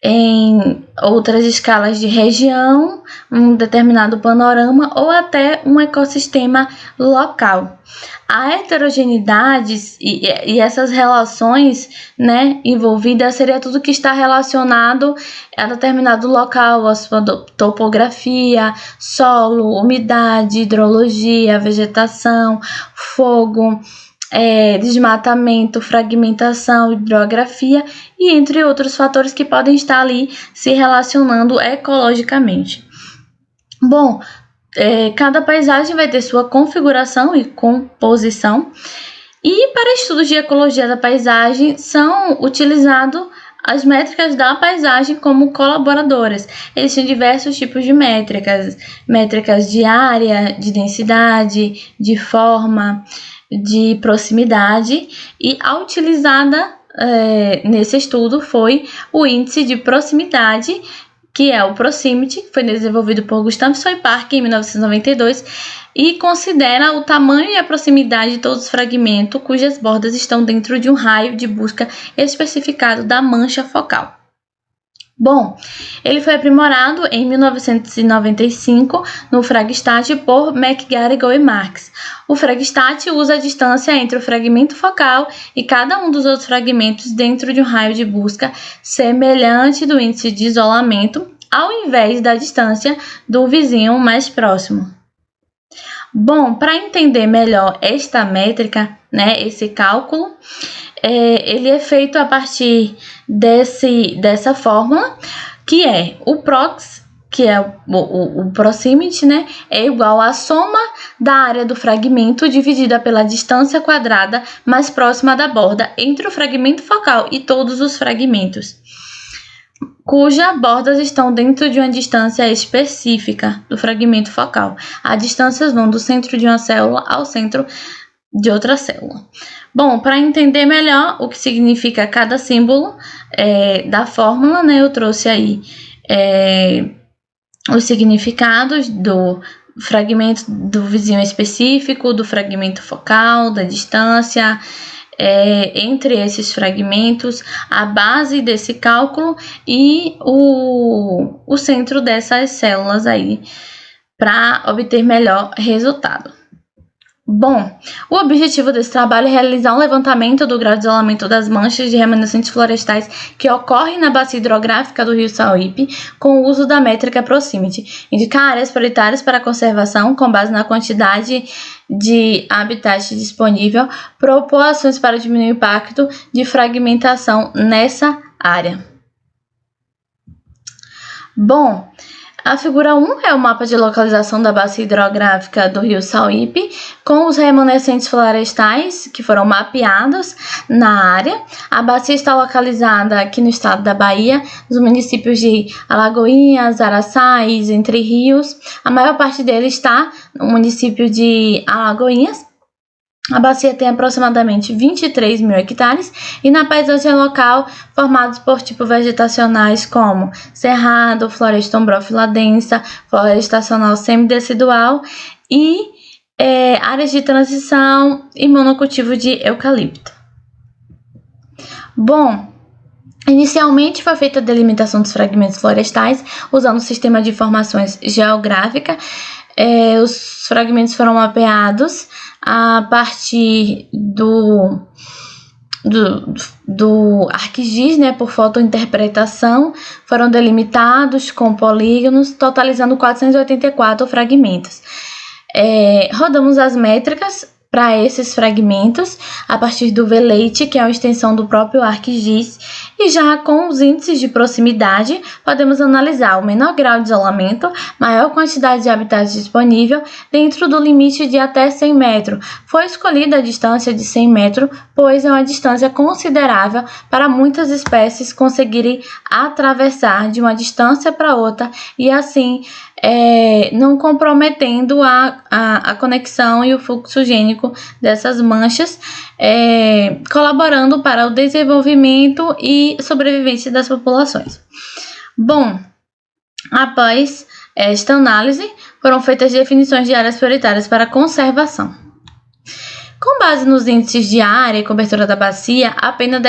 em outras escalas de região, um determinado panorama ou até um ecossistema local. A heterogeneidade e essas relações, né, envolvidas seria tudo que está relacionado a determinado local, a sua topografia, solo, umidade, hidrologia, vegetação, fogo, desmatamento, fragmentação, hidrografia e entre outros fatores que podem estar ali se relacionando ecologicamente. Bom, cada paisagem vai ter sua configuração e composição e para estudos de ecologia da paisagem são utilizados as métricas da paisagem como colaboradoras. Existem diversos tipos de métricas, métricas de área, de densidade, de forma, de proximidade, e a utilizada nesse estudo foi o índice de proximidade, que é o Proximity, que foi desenvolvido por Gustav Soypark em 1992 e considera o tamanho e a proximidade de todos os fragmentos cujas bordas estão dentro de um raio de busca especificado da mancha focal. Bom, ele foi aprimorado em 1995 no Fragstat por McGarrigle e Marks. O Fragstat usa a distância entre o fragmento focal e cada um dos outros fragmentos dentro de um raio de busca semelhante do índice de isolamento, ao invés da distância do vizinho mais próximo. Bom, para entender melhor esta métrica, né, esse cálculo, ele é feito a partir dessa fórmula, que é o Prox, que é o Proximity, né, é igual à soma da área do fragmento dividida pela distância quadrada mais próxima da borda entre o fragmento focal e todos os fragmentos, cujas bordas estão dentro de uma distância específica do fragmento focal. As distâncias vão do centro de uma célula ao centro de outra célula. Bom, para entender melhor o que significa cada símbolo da fórmula, né, eu trouxe aí os significados do fragmento do vizinho específico, do fragmento focal, da distância, entre esses fragmentos, a base desse cálculo e o centro dessas células aí, para obter melhor resultado. Bom, o objetivo desse trabalho é realizar um levantamento do grau de isolamento das manchas de remanescentes florestais que ocorrem na bacia hidrográfica do rio Sauípe com o uso da métrica Proximity, indicar áreas prioritárias para a conservação com base na quantidade de habitat disponível, propor ações para diminuir o impacto de fragmentação nessa área. Bom, a figura 1 é o mapa de localização da bacia hidrográfica do rio Sauípe, com os remanescentes florestais que foram mapeados na área. A bacia está localizada aqui no estado da Bahia, nos municípios de Alagoinhas, Araçás, Entre Rios. A maior parte dele está no município de Alagoinhas. A bacia tem aproximadamente 23 mil hectares e na paisagem local formados por tipos vegetacionais como cerrado, floresta ombrófila densa, floresta estacional semidecidual e áreas de transição e monocultivo de eucalipto. Bom, inicialmente foi feita a delimitação dos fragmentos florestais usando o sistema de informações geográfica. Os fragmentos foram mapeados a partir do ArcGIS, né, por fotointerpretação, foram delimitados com polígonos, totalizando 484 fragmentos. Rodamos as métricas para esses fragmentos a partir do VLEIT, que é uma extensão do próprio ArcGIS, e já com os índices de proximidade, podemos analisar o menor grau de isolamento, maior quantidade de habitat disponível dentro do limite de até 100 metros. Foi escolhida a distância de 100 metros, pois é uma distância considerável para muitas espécies conseguirem atravessar de uma distância para outra e assim não comprometendo a conexão e o fluxo gênico dessas manchas, colaborando para o desenvolvimento e sobrevivência das populações. Bom, após esta análise, foram feitas definições de áreas prioritárias para conservação. Com base nos índices de área e cobertura da bacia, apenas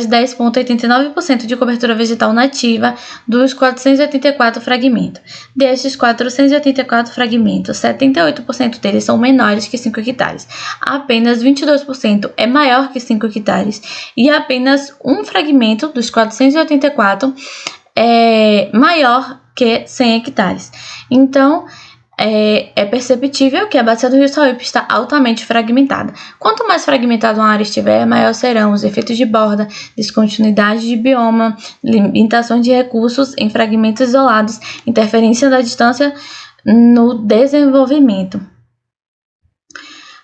10,89% de cobertura vegetal nativa dos 484 fragmentos. Destes 484 fragmentos, 78% deles são menores que 5 hectares, apenas 22% é maior que 5 hectares e apenas um fragmento dos 484 é maior que 100 hectares. Então, é perceptível que a bacia do Rio Sauípe está altamente fragmentada. Quanto mais fragmentada uma área estiver, maior serão os efeitos de borda, descontinuidade de bioma, limitação de recursos em fragmentos isolados, interferência da distância no desenvolvimento.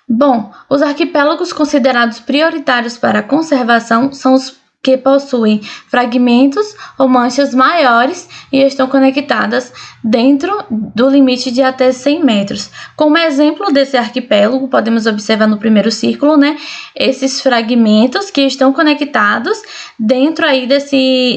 Bom, os arquipélagos considerados prioritários para a conservação são os que possuem fragmentos ou manchas maiores e estão conectadas dentro do limite de até 100 metros. Como exemplo desse arquipélago, podemos observar no primeiro círculo, né, esses fragmentos que estão conectados dentro aí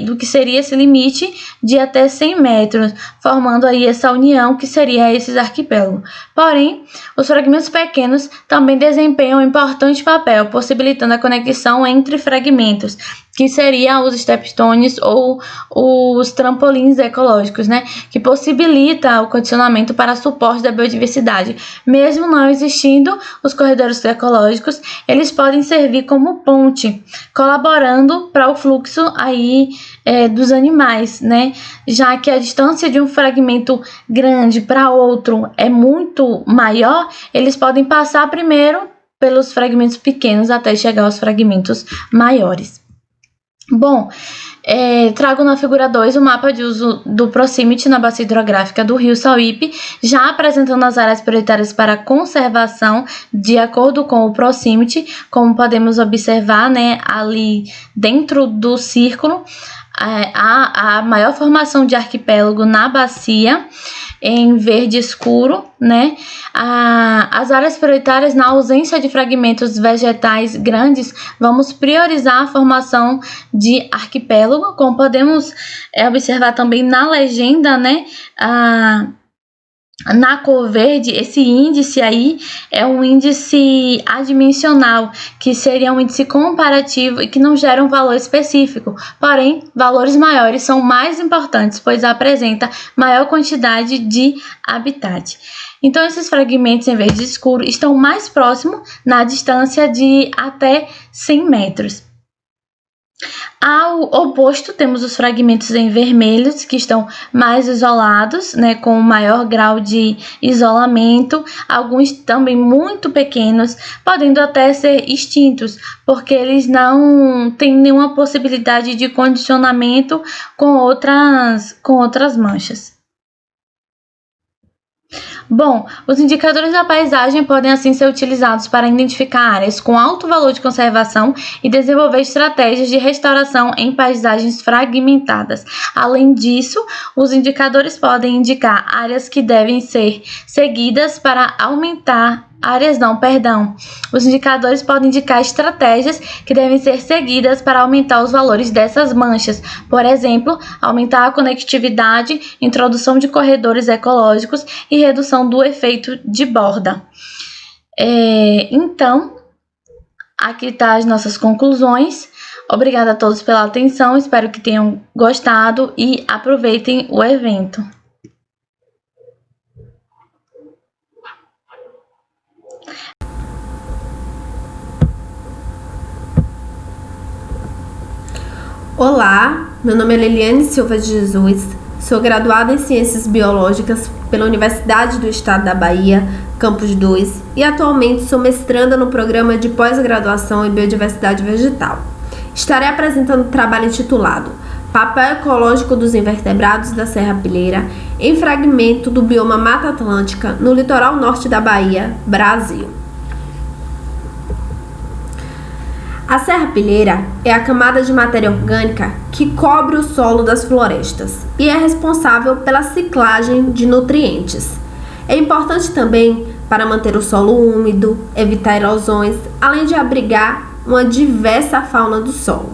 do que seria esse limite de até 100 metros, formando aí essa união que seria esses arquipélagos. Porém, os fragmentos pequenos também desempenham um importante papel, possibilitando a conexão entre fragmentos, que seriam os stepstones ou os trampolins ecológicos, né, que possibilita o condicionamento para suporte da biodiversidade. Mesmo não existindo os corredores ecológicos, eles podem servir como ponte, colaborando para o fluxo aí dos animais, né, já que a distância de um fragmento grande para outro é muito maior, eles podem passar primeiro pelos fragmentos pequenos até chegar aos fragmentos maiores. Bom, trago na figura 2 o mapa de uso do Proximity na bacia hidrográfica do Rio Sauípe, já apresentando as áreas prioritárias para conservação de acordo com o Proximity, como podemos observar, né, ali dentro do círculo, a maior formação de arquipélago na bacia, em verde escuro, né? As áreas prioritárias, na ausência de fragmentos vegetais grandes, vamos priorizar a formação de arquipélago, como podemos observar também na legenda, né? Na cor verde, esse índice aí é um índice adimensional, que seria um índice comparativo e que não gera um valor específico. Porém, valores maiores são mais importantes, pois apresenta maior quantidade de habitat. Então, esses fragmentos em verde escuro estão mais próximos na distância de até 100 metros. Ao oposto, temos os fragmentos em vermelhos, que estão mais isolados, né, com maior grau de isolamento, alguns também muito pequenos, podendo até ser extintos, porque eles não têm nenhuma possibilidade de condicionamento com outras manchas. Bom, os indicadores da paisagem podem assim ser utilizados para identificar áreas com alto valor de conservação e desenvolver estratégias de restauração em paisagens fragmentadas. Além disso, os indicadores podem indicar áreas que devem ser seguidas para aumentar Os indicadores podem indicar estratégias que devem ser seguidas para aumentar os valores dessas manchas. Por exemplo, aumentar a conectividade, introdução de corredores ecológicos e redução do efeito de borda. Então, aqui estão as nossas conclusões. Obrigada a todos pela atenção, espero que tenham gostado e aproveitem o evento. Olá, meu nome é Liliane Silva de Jesus, sou graduada em Ciências Biológicas pela Universidade do Estado da Bahia, Campus 2, e atualmente sou mestranda no programa de pós-graduação em Biodiversidade Vegetal. Estarei apresentando um trabalho intitulado Papel Ecológico dos Invertebrados da Serrapilheira em fragmento do bioma Mata Atlântica no litoral norte da Bahia, Brasil. A serrapilheira é a camada de matéria orgânica que cobre o solo das florestas e é responsável pela ciclagem de nutrientes. É importante também para manter o solo úmido, evitar erosões, além de abrigar uma diversa fauna do solo.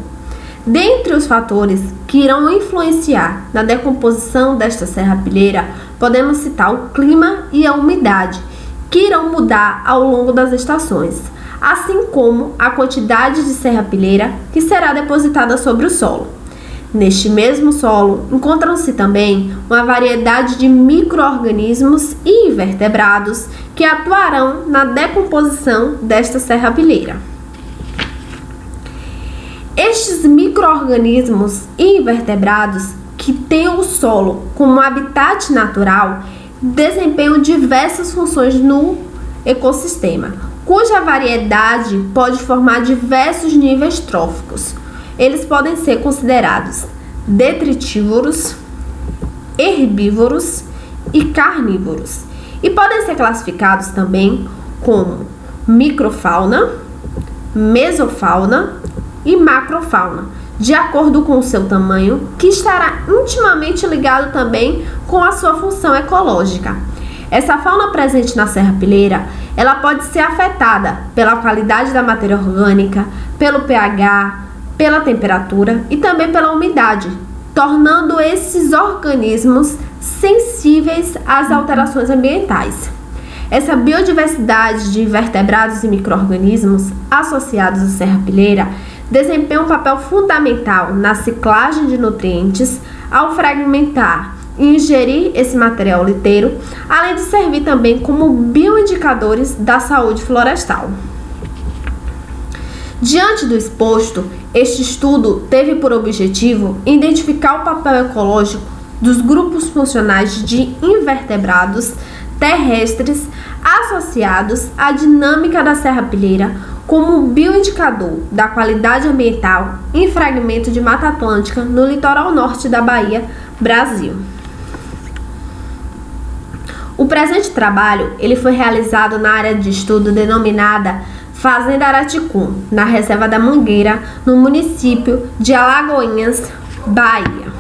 Dentre os fatores que irão influenciar na decomposição desta serrapilheira, podemos citar o clima e a umidade, que irão mudar ao longo das estações, assim como a quantidade de serrapilheira que será depositada sobre o solo. Neste mesmo solo, encontram-se também uma variedade de micro-organismos e invertebrados que atuarão na decomposição desta serrapilheira. Estes micro-organismos e invertebrados que têm o solo como habitat natural desempenham diversas funções no ecossistema, cuja variedade pode formar diversos níveis tróficos. Eles podem ser considerados detritívoros, herbívoros e carnívoros, e podem ser classificados também como microfauna, mesofauna e macrofauna, de acordo com o seu tamanho, que estará intimamente ligado também com a sua função ecológica. Essa fauna presente na serrapilheira, ela pode ser afetada pela qualidade da matéria orgânica, pelo pH, pela temperatura e também pela umidade, tornando esses organismos sensíveis às alterações ambientais. Essa biodiversidade de invertebrados e micro-organismos associados à serrapilheira desempenha um papel fundamental na ciclagem de nutrientes ao fragmentar e ingerir esse material liteiro, além de servir também como bioindicadores da saúde florestal. Diante do exposto, este estudo teve por objetivo identificar o papel ecológico dos grupos funcionais de invertebrados terrestres associados à dinâmica da serrapilheira como bioindicador da qualidade ambiental em fragmento de Mata Atlântica no litoral norte da Bahia, Brasil. O presente trabalho ele foi realizado na área de estudo denominada Fazenda Araticum, na Reserva da Mangueira, no município de Alagoinhas, Bahia.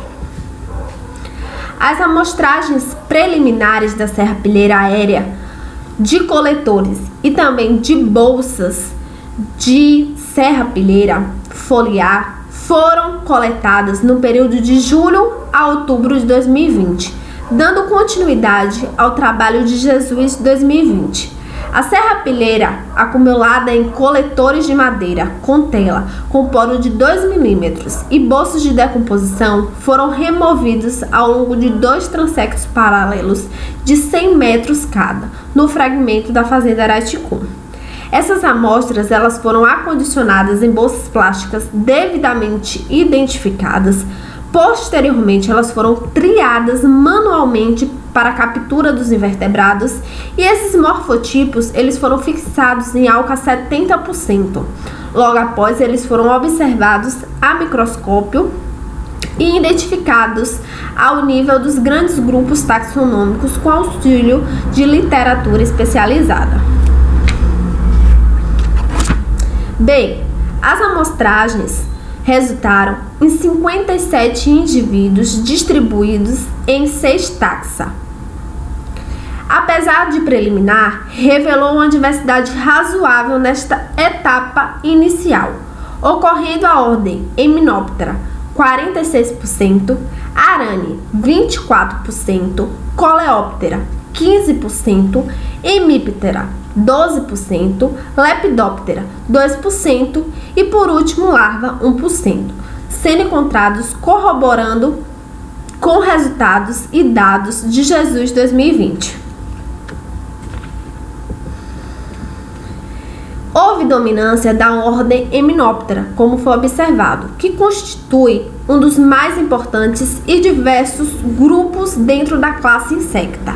As amostragens preliminares da serrapilheira aérea, de coletores e também de bolsas de serrapilheira foliar foram coletadas no período de julho a outubro de 2020, dando continuidade ao trabalho de Jesus 2020. A serrapilheira, acumulada em coletores de madeira com tela com poro de 2 mm e bolsas de decomposição, foram removidos ao longo de 2 transectos paralelos de 100 metros cada, no fragmento da Fazenda Araticum. Essas amostras elas foram acondicionadas em bolsas plásticas devidamente identificadas. Posteriormente, elas foram triadas manualmente para a captura dos invertebrados e esses morfotipos eles foram fixados em álcool a 70%. Logo após, eles foram observados a microscópio e identificados ao nível dos grandes grupos taxonômicos com auxílio de literatura especializada. Bem, as amostragens resultaram em 57 indivíduos distribuídos em 6 taxa. Apesar de preliminar, revelou uma diversidade razoável nesta etapa inicial, ocorrendo a ordem Hymenoptera 46%, Arane 24%, Coleoptera 15%, Hemiptera 12%, Lepidoptera 2% e por último larva 1%, sendo encontrados corroborando com resultados e dados de Jesus 2020. Houve dominância da ordem Hymenoptera, como foi observado, que constitui um dos mais importantes e diversos grupos dentro da classe Insecta.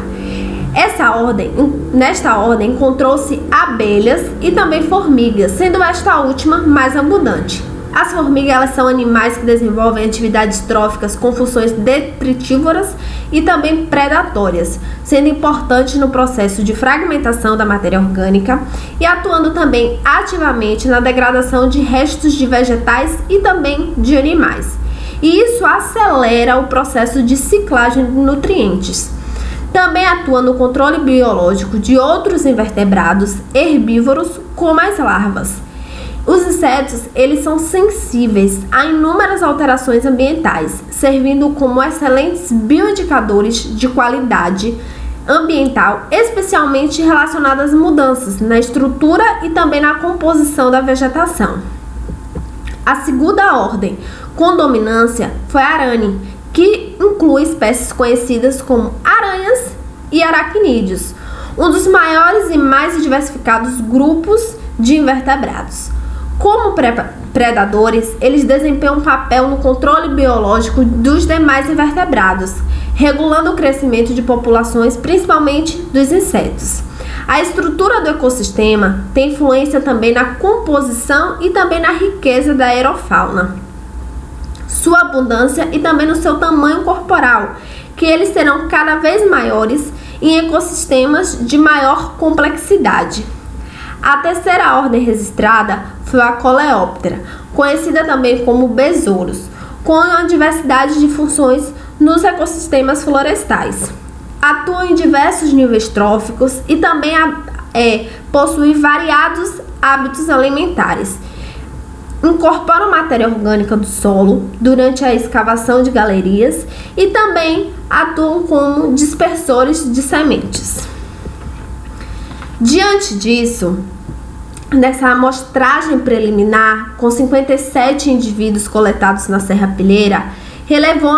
Nesta ordem encontrou-se abelhas e também formigas, sendo esta última mais abundante. As formigas elas são animais que desenvolvem atividades tróficas com funções detritívoras e também predatórias, sendo importantes no processo de fragmentação da matéria orgânica e atuando também ativamente na degradação de restos de vegetais e também de animais. E isso acelera o processo de ciclagem de nutrientes. Também atua no controle biológico de outros invertebrados herbívoros, como as larvas. Os insetos, eles são sensíveis a inúmeras alterações ambientais, servindo como excelentes bioindicadores de qualidade ambiental, especialmente relacionadas às mudanças na estrutura e também na composição da vegetação. A segunda ordem com dominância foi a Arane, que inclui espécies conhecidas como aranhas e aracnídeos, um dos maiores e mais diversificados grupos de invertebrados. Como predadores, eles desempenham um papel no controle biológico dos demais invertebrados, regulando o crescimento de populações, principalmente dos insetos. A estrutura do ecossistema tem influência também na composição e também na riqueza da aerofauna, sua abundância e também no seu tamanho corporal, que eles serão cada vez maiores em ecossistemas de maior complexidade. A terceira ordem registrada foi a Coleoptera, conhecida também como besouros, com uma diversidade de funções nos ecossistemas florestais. Atua em diversos níveis tróficos e também possui variados hábitos alimentares. Incorporam matéria orgânica do solo durante a escavação de galerias e também atuam como dispersores de sementes. Diante disso, nessa amostragem preliminar, com 57 indivíduos coletados na Serrapilheira, relevou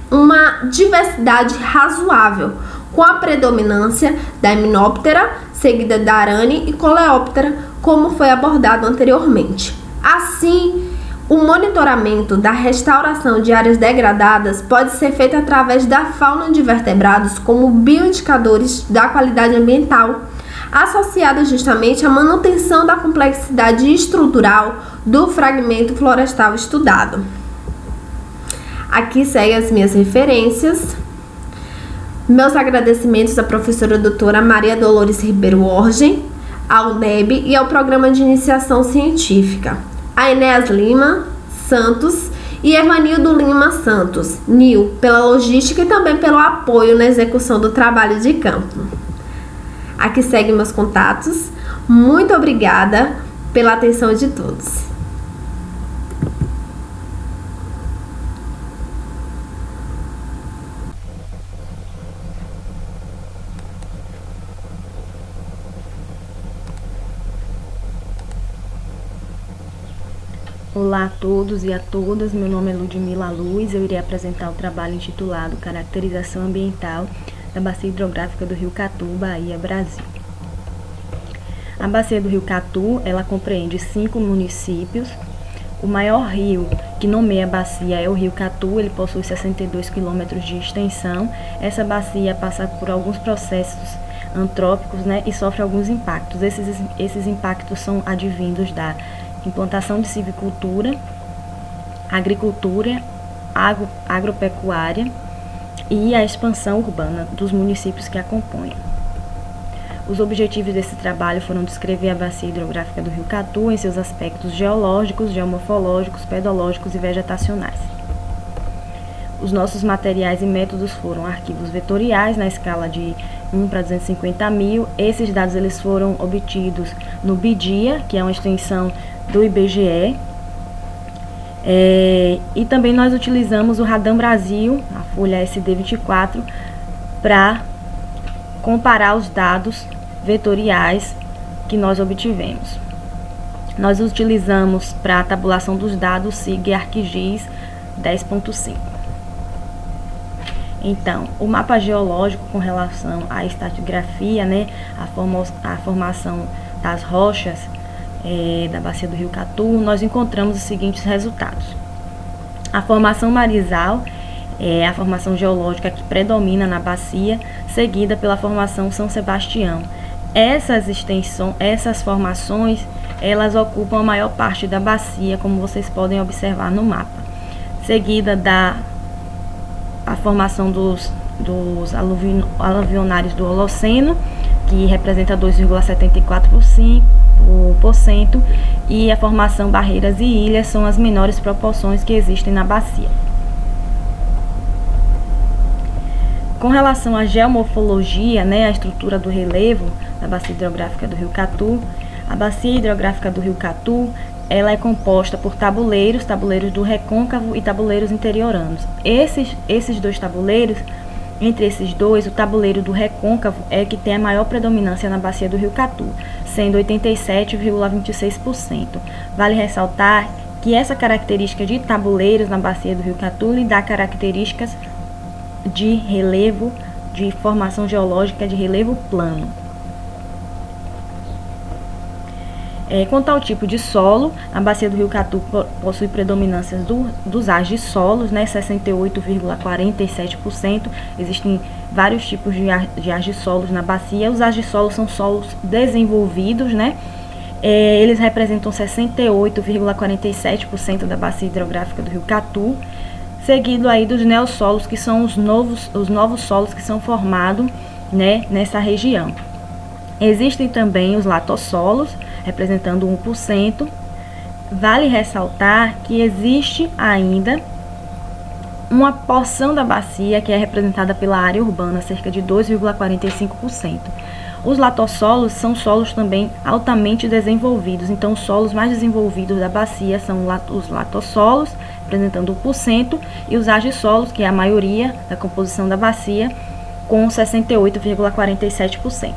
uma diversidade razoável, com a predominância da Hymenoptera, seguida da Arane e Coleoptera, como foi abordado anteriormente. Assim, o monitoramento da restauração de áreas degradadas pode ser feito através da fauna de vertebrados como bioindicadores da qualidade ambiental, associada justamente à manutenção da complexidade estrutural do fragmento florestal estudado. Aqui seguem as minhas referências. Meus agradecimentos à professora doutora Maria Dolores Ribeiro Orgen, ao NEB e ao Programa de Iniciação Científica, a Enéas Lima Santos e Evanildo Lima Santos, NIL, pela logística e também pelo apoio na execução do trabalho de campo. Aqui seguem meus contatos. Muito obrigada pela atenção de todos. Olá a todos e a todas, meu nome é Ludmila Luz, eu irei apresentar o trabalho intitulado Caracterização Ambiental da Bacia Hidrográfica do Rio Catu, Bahia, Brasil. A bacia do Rio Catu, ela compreende 5 municípios. O maior rio que nomeia a bacia é o Rio Catu, ele possui 62 quilômetros de extensão. Essa bacia passa por alguns processos antrópicos, e sofre alguns impactos. Esses impactos são advindos da implantação de silvicultura, agricultura agropecuária e a expansão urbana dos municípios que a compõem. Os objetivos desse trabalho foram descrever a bacia hidrográfica do Rio Catu em seus aspectos geológicos, geomorfológicos, pedológicos e vegetacionais. Os nossos materiais e métodos foram arquivos vetoriais na escala de 1 para 250 mil. Esses dados eles foram obtidos no BIDIA, que é uma extensão do IBGE. E também nós utilizamos o Radam Brasil, a folha SD24, para comparar os dados vetoriais que nós obtivemos. Nós utilizamos para a tabulação dos dados SIG e ArcGIS 10.5. Então, o mapa geológico com relação à estratigrafia, né, a formação das rochas da bacia do Rio Catu, nós encontramos os seguintes resultados. A formação marizal é a formação geológica que predomina na bacia, seguida pela formação São Sebastião. Essas formações, elas ocupam a maior parte da bacia, como vocês podem observar no mapa. Seguida a formação dos aluvionários do Holoceno, que representa 2,74%, e a formação Barreiras e Ilhas são as menores proporções que existem na bacia. Com relação à geomorfologia, né, a estrutura do relevo da bacia hidrográfica do Rio Catu, a bacia hidrográfica do Rio Catu, ela é composta por tabuleiros do recôncavo e tabuleiros interioranos. Esses dois tabuleiros, entre esses dois, o tabuleiro do recôncavo é que tem a maior predominância na bacia do Rio Catu, sendo 87,26%. Vale ressaltar que essa característica de tabuleiros na bacia do Rio Catu lhe dá características de relevo, de formação geológica de relevo plano. Quanto ao tipo de solo, a bacia do Rio Catu possui predominâncias dos argissolos, né, 68,47%. Existem vários tipos de argissolos na bacia. Os argissolos são solos desenvolvidos, né? Eles representam 68,47% da bacia hidrográfica do Rio Catu, seguido aí dos neossolos, que são os novos solos que são formados, né, nessa região. Existem também os latossolos, representando 1%. Vale ressaltar que existe ainda uma porção da bacia que é representada pela área urbana, cerca de 2,45%. Os latossolos são solos também altamente desenvolvidos, então os solos mais desenvolvidos da bacia são os latossolos, representando 1%, e os argissolos, que é a maioria da composição da bacia, com 68,47%.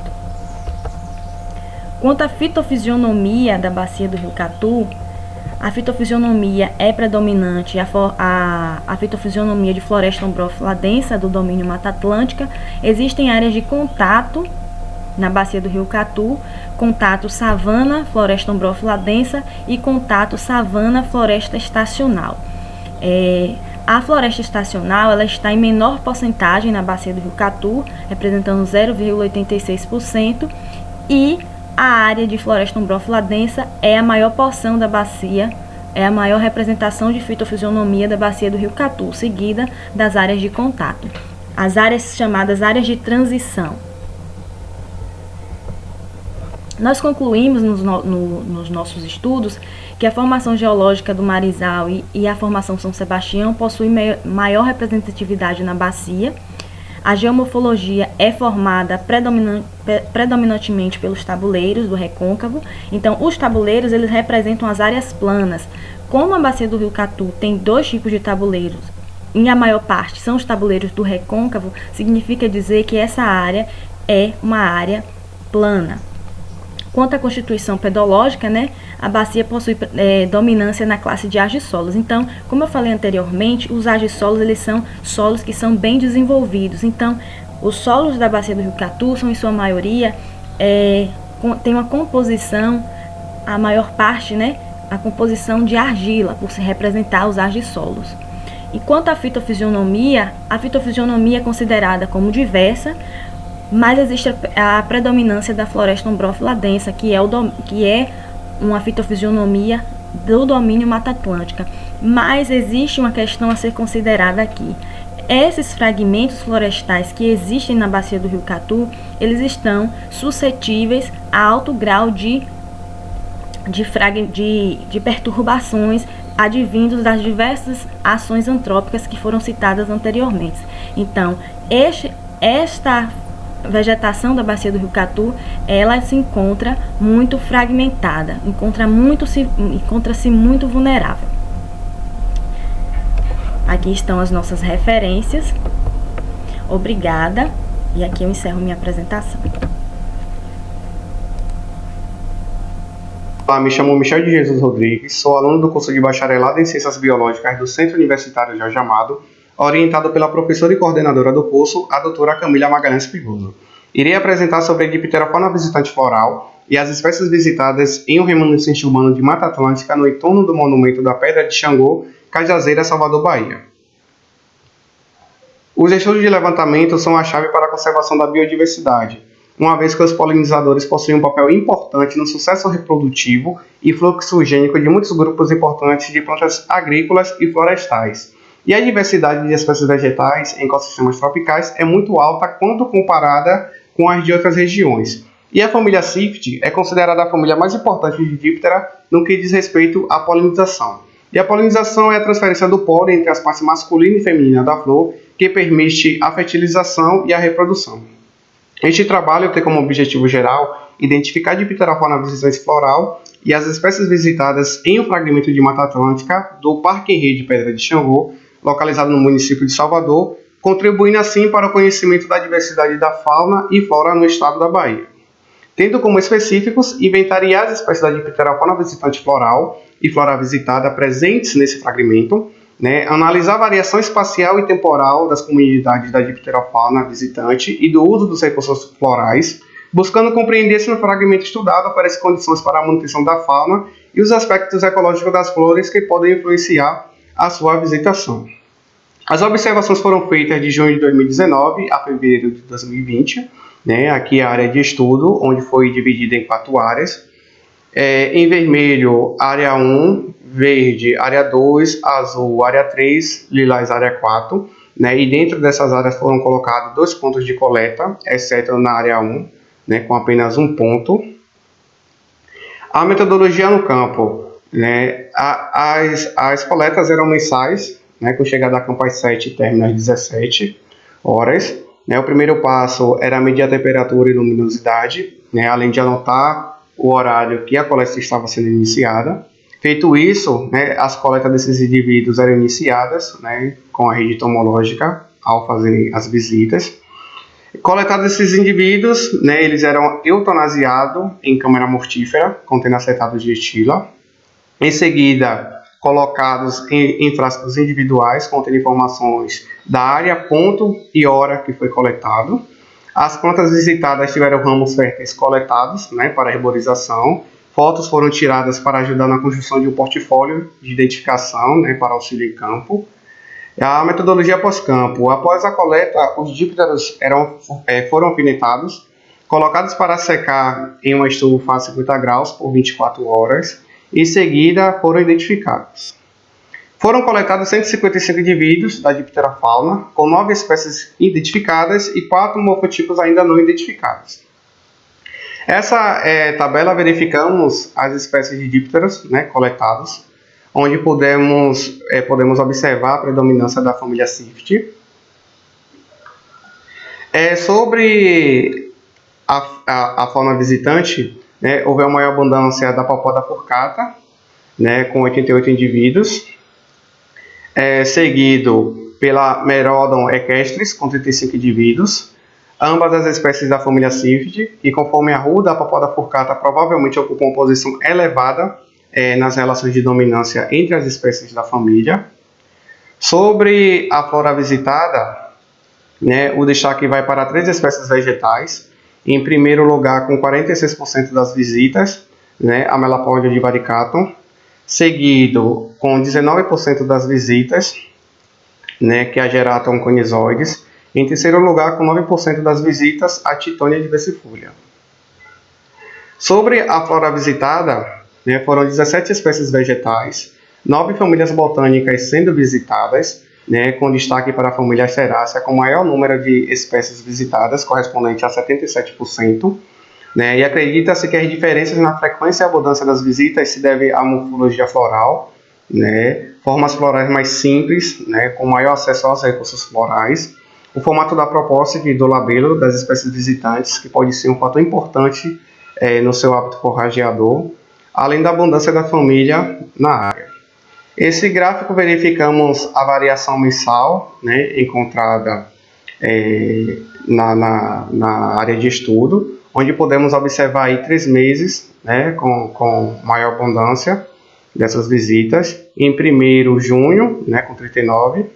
Quanto à fitofisionomia da bacia do Rio Catu, a fitofisionomia é predominante, a fitofisionomia de floresta ombrófila densa do domínio Mata Atlântica. Existem áreas de contato na bacia do Rio Catu, contato savana, floresta ombrófila densa, e contato savana, floresta estacional. A floresta estacional ela está em menor porcentagem na bacia do Rio Catu, representando 0,86%, e a área de floresta ombrófila densa é a maior porção da bacia, é a maior representação de fitofisionomia da bacia do Rio Catu, seguida das áreas de contato, as áreas chamadas áreas de transição. Nós concluímos nos nossos estudos que a formação geológica do Marizal e a formação São Sebastião possuem maior representatividade na bacia. A geomorfologia é formada predominantemente pelos tabuleiros do recôncavo. Então, os tabuleiros eles representam as áreas planas. Como a bacia do Rio Catu tem dois tipos de tabuleiros, e a maior parte são os tabuleiros do recôncavo, significa dizer que essa área é uma área plana. Quanto à constituição pedológica, né, a bacia possui dominância na classe de argissolos. Então, como eu falei anteriormente, os argissolos eles são solos que são bem desenvolvidos. Então, os solos da bacia do Rio Catu são, em sua maioria, tem uma composição, a maior parte, né, a composição de argila, por se representar os argissolos. E quanto à fitofisionomia, a fitofisionomia é considerada como diversa, mas existe a predominância da floresta ombrófila densa, que é uma fitofisionomia do domínio Mata Atlântica. Mas existe uma questão a ser considerada aqui. Esses fragmentos florestais que existem na bacia do Rio Catu, eles estão suscetíveis a alto grau de perturbações advindos das diversas ações antrópicas que foram citadas anteriormente. Então, esta vegetação da bacia do Rio Catu, ela se encontra muito fragmentada, encontra-se muito vulnerável. Aqui estão as nossas referências. Obrigada. E aqui eu encerro minha apresentação. Olá, me chamo Michel de Jesus Rodrigues, sou aluno do curso de Bacharelado em Ciências Biológicas do Centro Universitário Jorge Amado, orientado pela professora e coordenadora do curso, a doutora Camila Magalhães Pigoso. Irei apresentar sobre a dipterofauna visitante floral e as espécies visitadas em um remanescente urbano de Mata Atlântica no entorno do monumento da Pedra de Xangô, Cajazeira, Salvador, Bahia. Os estudos de levantamento são a chave para a conservação da biodiversidade, uma vez que os polinizadores possuem um papel importante no sucesso reprodutivo e fluxo gênico de muitos grupos importantes de plantas agrícolas e florestais. E a diversidade de espécies vegetais em ecossistemas tropicais é muito alta quando comparada com as de outras regiões. E a família Sifte é considerada a família mais importante de Diptera no que diz respeito à polinização. E a polinização é a transferência do pólen entre as partes masculina e feminina da flor, que permite a fertilização e a reprodução. Este trabalho tem como objetivo geral identificar a dipterofauna visitante floral e as espécies visitadas em um fragmento de Mata Atlântica do Parque em Rede Pedra de Xangô, localizado no município de Salvador, contribuindo assim para o conhecimento da diversidade da fauna e flora no estado da Bahia. Tendo como específicos inventariar as espécies da dipterofauna visitante floral e flora visitada presentes nesse fragmento, analisar a variação espacial e temporal das comunidades da dipterofauna visitante e do uso dos recursos florais, buscando compreender se no fragmento estudado oferece condições para a manutenção da fauna e os aspectos ecológicos das flores que podem influenciar a sua visitação. As observações foram feitas de junho de 2019 a fevereiro de 2020, aqui a área de estudo, onde foi dividida em 4 áreas. Em vermelho, área 1, verde, área 2, azul, área 3, lilás, área 4. E dentro dessas áreas foram colocados 2 pontos de coleta, exceto na área 1, com apenas 1 ponto. A metodologia no campo. As coletas eram mensais, com chegada a campo às 7 e término às 17 horas. O primeiro passo era medir a temperatura e luminosidade, além de anotar o horário que a coleta estava sendo iniciada. Feito isso, as coletas desses indivíduos eram iniciadas com a rede tomológica ao fazer as visitas. Coletados esses indivíduos, eles eram eutanasiados em câmara mortífera, contendo acetato de etila. Em seguida, colocados em frascos individuais, contendo informações da área, ponto e hora que foi coletado. As plantas visitadas tiveram ramos férteis coletados para arborização. Fotos foram tiradas para ajudar na construção de um portfólio de identificação para auxílio em campo. A metodologia pós-campo. Após a coleta, os dípteros foram alfinetados, colocados para secar em uma estufa a 50 graus por 24 horas. Em seguida, foram identificados. Foram coletados 155 indivíduos da dipterofauna, com 9 espécies identificadas e 4 morfotipos ainda não identificados. Essa tabela verificamos as espécies de dípteros coletados, onde podemos observar a predominância da família Sifte. Sobre a fauna visitante, houve a maior abundância da papoda furcata, com 88 indivíduos, seguido pela Merodon equestris, com 35 indivíduos, ambas as espécies da família Sifte, e conforme a ruda, a papoda furcata provavelmente ocupou uma posição elevada nas relações de dominância entre as espécies da família. Sobre a flora visitada, o destaque vai para 3 espécies vegetais. Em primeiro lugar, com 46% das visitas, a Melapódia divaricatum, seguido com 19% das visitas, que é a Geraton conizoides. Em terceiro lugar, com 9% das visitas, a Titônia diversifolia. Sobre a flora visitada, foram 17 espécies vegetais, 9 famílias botânicas sendo visitadas, né, com destaque para a família Asterácea, com maior número de espécies visitadas, correspondente a 77%, né, e acredita-se que as diferenças na frequência e abundância das visitas se devem à morfologia floral, né, formas florais mais simples, né, com maior acesso aos recursos florais, o formato da proposta e do labelo das espécies visitantes, que pode ser um fator importante no seu hábito forrageador, além da abundância da família na área. Esse gráfico verificamos a variação mensal, né, encontrada na área de estudo, onde podemos observar aí 3 meses, né, com maior abundância dessas visitas. Em 1º, junho, né, com 39,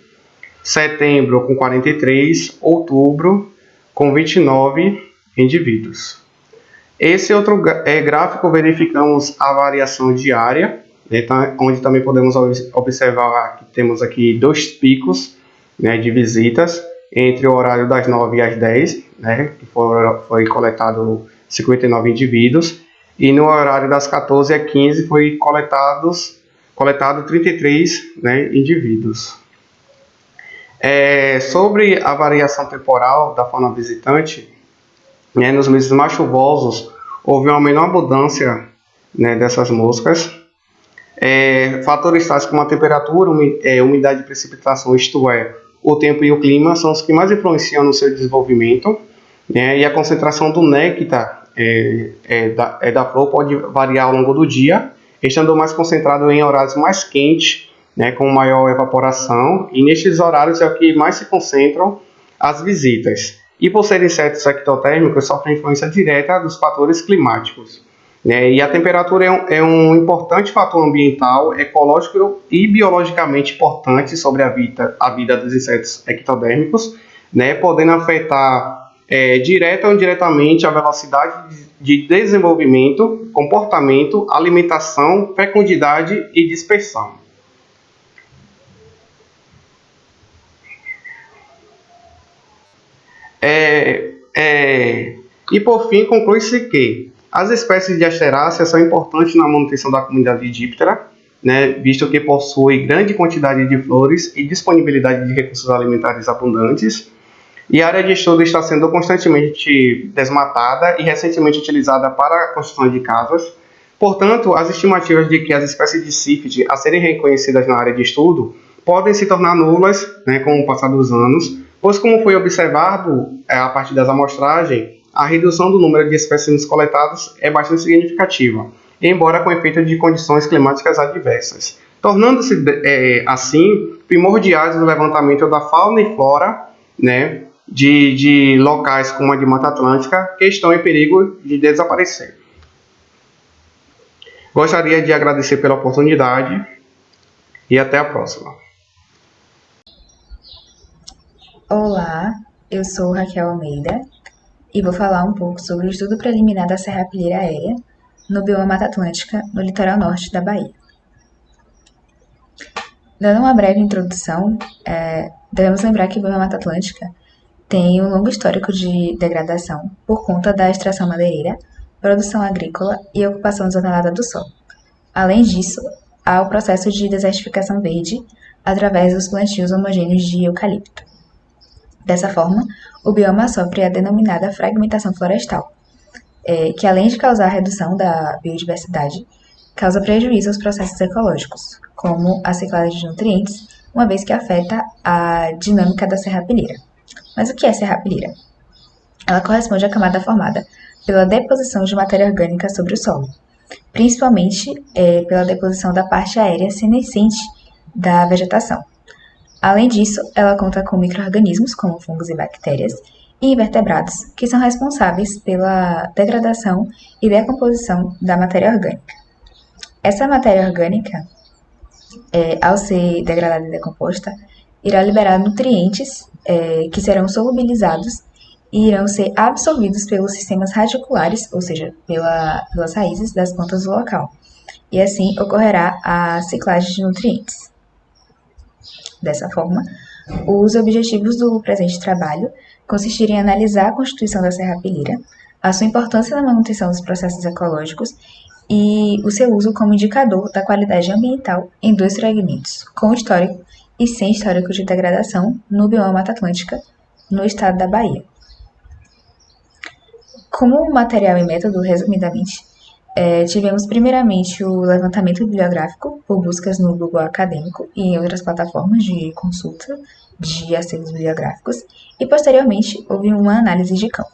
setembro com 43, outubro com 29 indivíduos. Esse outro gráfico verificamos a variação diária, onde também podemos observar que temos aqui 2 picos, né, de visitas entre o horário das 9 às 10, né, que foi coletado 59 indivíduos, e no horário das 14 às 15 foi coletado 33, né, indivíduos. Sobre a variação temporal da fauna visitante, né, nos meses mais chuvosos houve uma menor abundância, né, dessas moscas. Fatores tais como a temperatura, umidade de precipitação, isto é, o tempo e o clima, são os que mais influenciam no seu desenvolvimento, né, e a concentração do néctar da flor pode variar ao longo do dia, estando mais concentrado em horários mais quentes, né, com maior evaporação, e nestes horários é o que mais se concentram as visitas. E por serem insetos ectotérmicos, sofrem influência direta dos fatores climáticos, né, e a temperatura é um importante fator ambiental, ecológico e biologicamente importante sobre a vida dos insetos ectodérmicos, né, podendo afetar direta ou indiretamente a velocidade de desenvolvimento, comportamento, alimentação, fecundidade e dispersão. E por fim, conclui-se que as espécies de Asterácea são importantes na manutenção da comunidade díptera, né, visto que possui grande quantidade de flores e disponibilidade de recursos alimentares abundantes, e a área de estudo está sendo constantemente desmatada e recentemente utilizada para a construção de casas. Portanto, as estimativas de que as espécies de sífide a serem reconhecidas na área de estudo podem se tornar nulas, né, com o passar dos anos, pois, como foi observado a partir das amostragens, a redução do número de espécimes coletadas é bastante significativa, embora com efeito de condições climáticas adversas, tornando-se, assim, primordiais no levantamento da fauna e flora, né, de locais como a de Mata Atlântica, que estão em perigo de desaparecer. Gostaria de agradecer pela oportunidade e até a próxima. Olá, eu sou Raquel Almeida e vou falar um pouco sobre o estudo preliminar da serrapilheira aérea no bioma Mata Atlântica, no litoral norte da Bahia. Dando uma breve introdução, devemos lembrar que o bioma Mata Atlântica tem um longo histórico de degradação por conta da extração madeireira, produção agrícola e ocupação desordenada do solo. Além disso, há o processo de desertificação verde através dos plantios homogêneos de eucalipto. Dessa forma, o bioma sofre a denominada fragmentação florestal, que além de causar redução da biodiversidade, causa prejuízo aos processos ecológicos, como a ciclagem de nutrientes, uma vez que afeta a dinâmica da serrapilheira. Mas o que é serrapilheira? Ela corresponde à camada formada pela deposição de matéria orgânica sobre o solo, principalmente pela deposição da parte aérea senescente da vegetação. Além disso, ela conta com micro-organismos, como fungos e bactérias, e invertebrados, que são responsáveis pela degradação e decomposição da matéria orgânica. Essa matéria orgânica, ao ser degradada e decomposta, irá liberar nutrientes que serão solubilizados e irão ser absorvidos pelos sistemas radiculares, ou seja, pelas raízes das plantas do local. E assim ocorrerá a ciclagem de nutrientes. Dessa forma, os objetivos do presente trabalho consistirem em analisar a constituição da serrapilheira, a sua importância na manutenção dos processos ecológicos e o seu uso como indicador da qualidade ambiental em 2 fragmentos, com histórico e sem histórico de degradação no bioma Mata Atlântica, no estado da Bahia. Como material e método, resumidamente, tivemos primeiramente o levantamento bibliográfico por buscas no Google Acadêmico e em outras plataformas de consulta de acervos bibliográficos, e posteriormente houve uma análise de campo,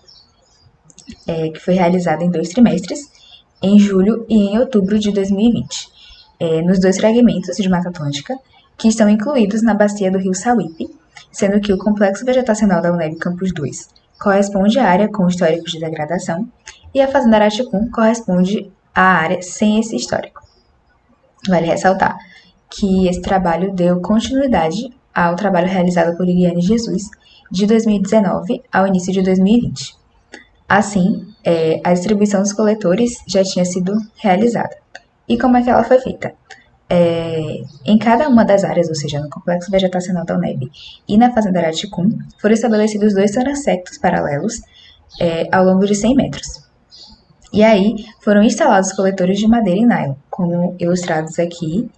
que foi realizada em 2 trimestres, em julho e em outubro de 2020, nos 2 fragmentos de Mata Atlântica, que estão incluídos na bacia do rio Sauípe, sendo que o complexo vegetacional da UNEB Campus 2 corresponde à área com histórico de degradação e a Fazenda Araticum corresponde à área sem esse histórico. Vale ressaltar que esse trabalho deu continuidade ao trabalho realizado por Liliane Jesus de 2019 ao início de 2020. Assim, a distribuição dos coletores já tinha sido realizada. E como é que ela foi feita? Em cada uma das áreas, ou seja, no complexo vegetacional da UNEB e na Fazenda Araticum, foram estabelecidos 2 transectos paralelos ao longo de 100 metros. E aí foram instalados coletores de madeira e nylon, como ilustrados aqui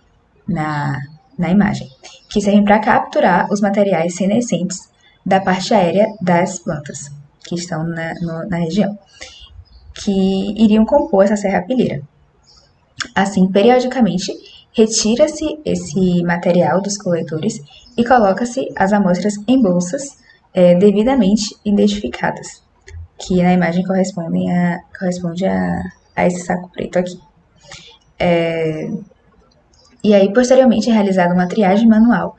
na imagem, que servem para capturar os materiais senescentes da parte aérea das plantas que estão na região, que iriam compor essa serrapilheira. Assim, periodicamente, retira-se esse material dos coletores e coloca-se as amostras em bolsas devidamente identificadas, que na imagem corresponde a esse saco preto aqui. E aí, posteriormente, é realizada uma triagem manual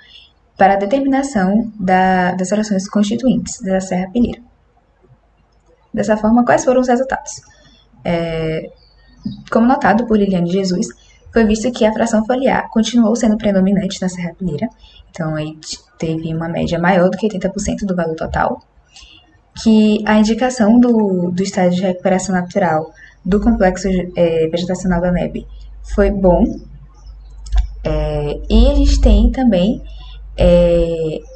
para a determinação das frações constituintes da serrapilheira. Dessa forma, quais foram os resultados? Como notado por Liliane Jesus, foi visto que a fração foliar continuou sendo predominante na serrapilheira, então aí teve uma média maior do que 80% do valor total, que a indicação do estágio de recuperação natural do complexo vegetacional da UNEB foi bom, e a gente tem também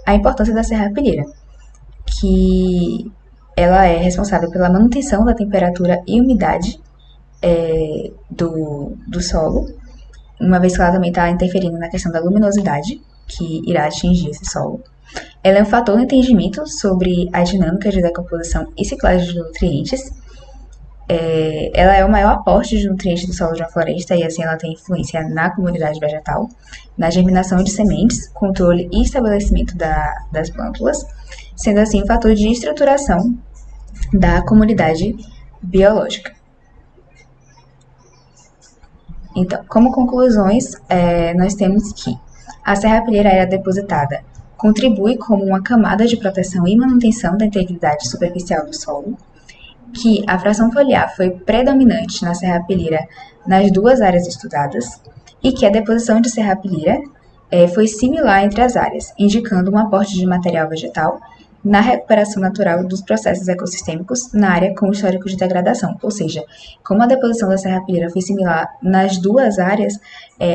a importância da serrapilheira, que ela é responsável pela manutenção da temperatura e umidade do solo, uma vez que ela também está interferindo na questão da luminosidade, que irá atingir esse solo. Ela é um fator no entendimento sobre a dinâmica de decomposição e ciclagem de nutrientes. Ela é o maior aporte de nutrientes do solo de uma floresta e assim ela tem influência na comunidade vegetal, na germinação de sementes, controle e estabelecimento das plântulas, sendo assim um fator de estruturação da comunidade biológica. Então, como conclusões, nós temos que a serrapilheira aérea depositada contribui como uma camada de proteção e manutenção da integridade superficial do solo, que a fração foliar foi predominante na serrapilheira nas 2 áreas estudadas e que a deposição de serrapilheira foi similar entre as áreas, indicando um aporte de material vegetal na recuperação natural dos processos ecossistêmicos na área com histórico de degradação. Ou seja, como a deposição da serrapilheira foi similar nas 2 áreas,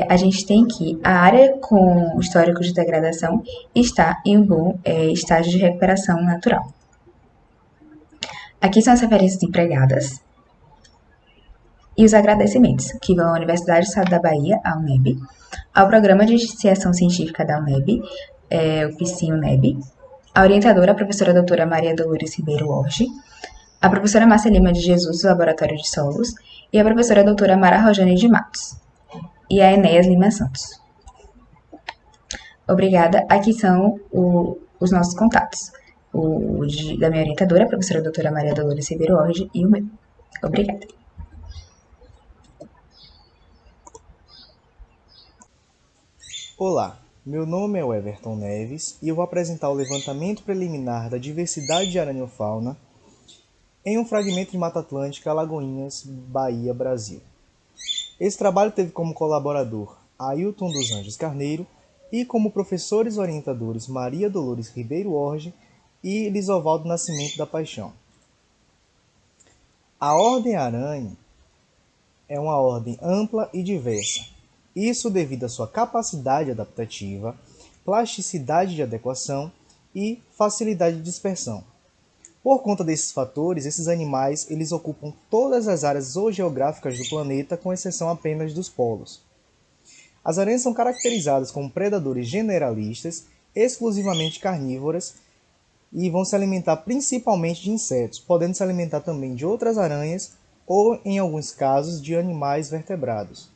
a gente tem que a área com histórico de degradação está em um bom estágio de recuperação natural. Aqui são as referências empregadas e os agradecimentos, que vão à Universidade do Estado da Bahia, a UNEB, ao Programa de Iniciação Científica da UNEB, o PSIM-UNEB, a orientadora, a professora doutora Maria Dolores Ribeiro Orge, a professora Márcia Lima de Jesus, do Laboratório de Solos, e a professora doutora Mara Rojane de Matos, e a Enéas Lima Santos. Obrigada. Aqui são os nossos contatos. Da minha orientadora, a professora doutora Maria Dolores Ribeiro Orge, e o meu. Obrigada. Olá, meu nome é Everton Neves e eu vou apresentar o levantamento preliminar da diversidade de araniofauna em um fragmento de Mata Atlântica, Alagoinhas, Bahia, Brasil. Esse trabalho teve como colaborador Ailton dos Anjos Carneiro e como professores orientadores Maria Dolores Ribeiro Orge e Lisovaldo Nascimento da Paixão. A ordem aranha é uma ordem ampla e diversa. Isso devido à sua capacidade adaptativa, plasticidade de adequação e facilidade de dispersão. Por conta desses fatores, esses animais eles ocupam todas as áreas zoogeográficas do planeta, com exceção apenas dos polos. As aranhas são caracterizadas como predadores generalistas, exclusivamente carnívoras, e vão se alimentar principalmente de insetos, podendo se alimentar também de outras aranhas ou, em alguns casos, de animais vertebrados.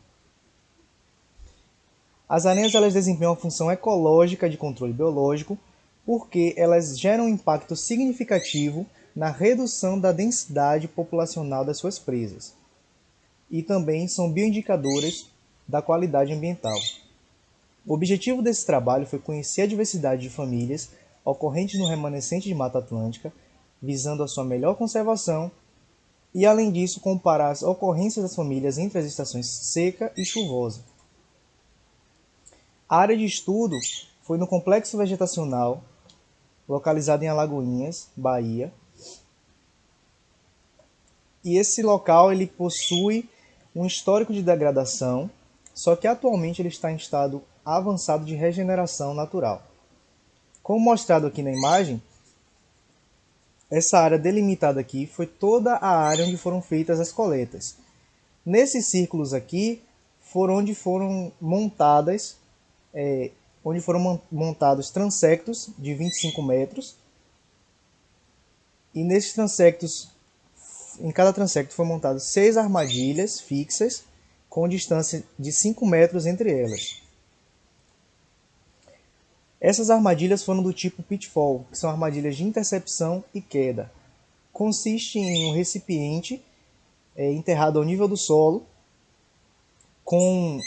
As aranhas elas desempenham uma função ecológica de controle biológico, porque elas geram um impacto significativo na redução da densidade populacional das suas presas. E também são bioindicadoras da qualidade ambiental. O objetivo desse trabalho foi conhecer a diversidade de famílias ocorrentes no remanescente de Mata Atlântica, visando a sua melhor conservação e, além disso, comparar as ocorrências das famílias entre as estações seca e chuvosa. A área de estudo foi no Complexo Vegetacional, localizado em Alagoinhas, Bahia. E esse local ele possui um histórico de degradação, só que atualmente ele está em estado avançado de regeneração natural. Como mostrado aqui na imagem, essa área delimitada aqui foi toda a área onde foram feitas as coletas. Nesses círculos aqui foram onde foram montados transectos de 25 metros. E nesses transectos, em cada transecto foi montado 6 armadilhas fixas, com distância de 5 metros entre elas. Essas armadilhas foram do tipo pitfall, que são armadilhas de intercepção e queda. Consiste em um recipiente enterrado ao nível do solo, com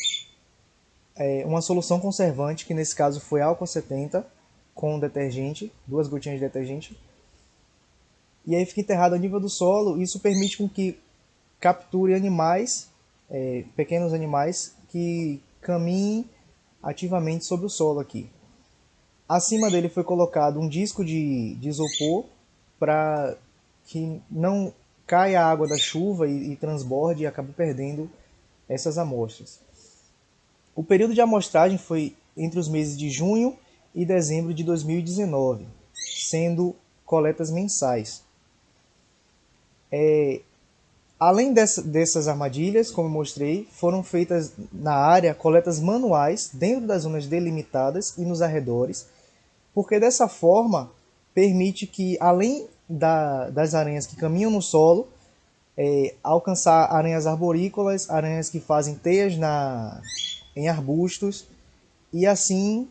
uma solução conservante, que nesse caso foi álcool 70, com detergente, 2 gotinhas de detergente. E aí fica enterrado ao nível do solo, e isso permite com que capture animais, pequenos animais, que caminhem ativamente sobre o solo aqui. Acima dele foi colocado um disco de isopor para que não caia a água da chuva e transborde e acabe perdendo essas amostras. O período de amostragem foi entre os meses de junho e dezembro de 2019, sendo coletas mensais. Além dessas armadilhas, como eu mostrei, foram feitas na área coletas manuais dentro das zonas delimitadas e nos arredores, porque dessa forma permite que, além das aranhas que caminham no solo, alcançar aranhas arborícolas, aranhas que fazem teias em arbustos, e assim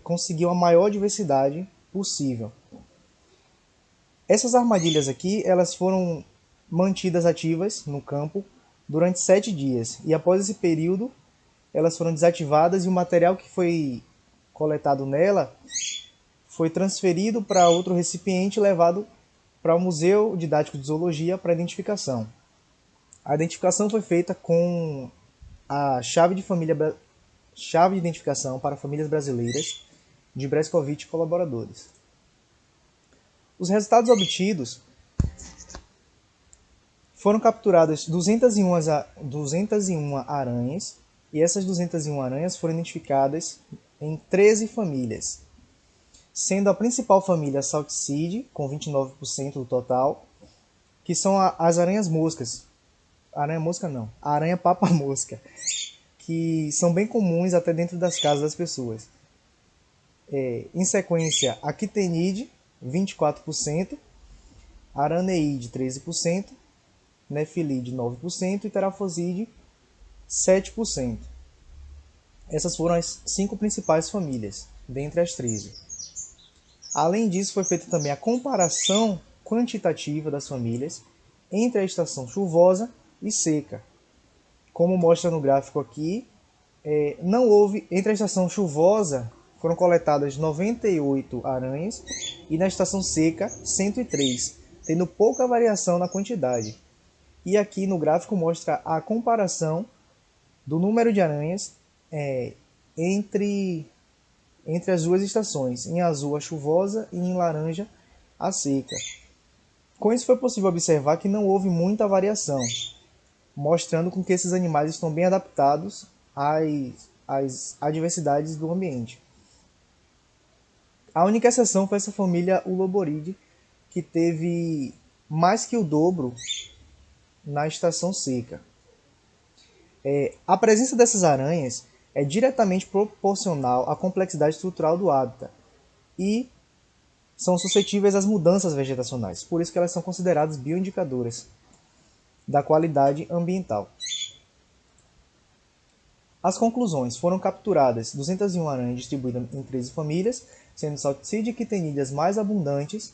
conseguir uma maior diversidade possível. Essas armadilhas aqui, elas foram mantidas ativas no campo durante 7 dias, e após esse período elas foram desativadas e o material que foi coletado nela foi transferido para outro recipiente e levado para o Museu Didático de Zoologia para identificação. A identificação foi feita com a chave de identificação para famílias brasileiras de Brescovitch e colaboradores. Os resultados obtidos foram capturadas 201 aranhas, e essas 201 aranhas foram identificadas em 13 famílias, sendo a principal família Salticide, com 29% do total, que são as aranhas moscas. A aranha papa-mosca, que são bem comuns até dentro das casas das pessoas. Em sequência, a Quitenide, 24%, Araneide, 13%, Nefilide, 9% e Terafoside, 7%. Essas foram as 5 principais famílias, dentre as 13. Além disso, foi feita também a comparação quantitativa das famílias entre a estação chuvosa e seca. Como mostra no gráfico aqui, não houve, entre a estação chuvosa foram coletadas 98 aranhas e na estação seca 103, tendo pouca variação na quantidade. E aqui no gráfico mostra a comparação do número de aranhas entre as duas estações, em azul a chuvosa e em laranja a seca. Com isso foi possível observar que não houve muita variação, mostrando com que esses animais estão bem adaptados às adversidades do ambiente. A única exceção foi essa família Uloboridae, que teve mais que o dobro na estação seca. A presença dessas aranhas é diretamente proporcional à complexidade estrutural do hábitat e são suscetíveis às mudanças vegetacionais, por isso que elas são consideradas bioindicadoras da qualidade ambiental. As conclusões: foram capturadas 201 aranhas distribuídas em 13 famílias, sendo Salticide e Quitenidae as mais abundantes.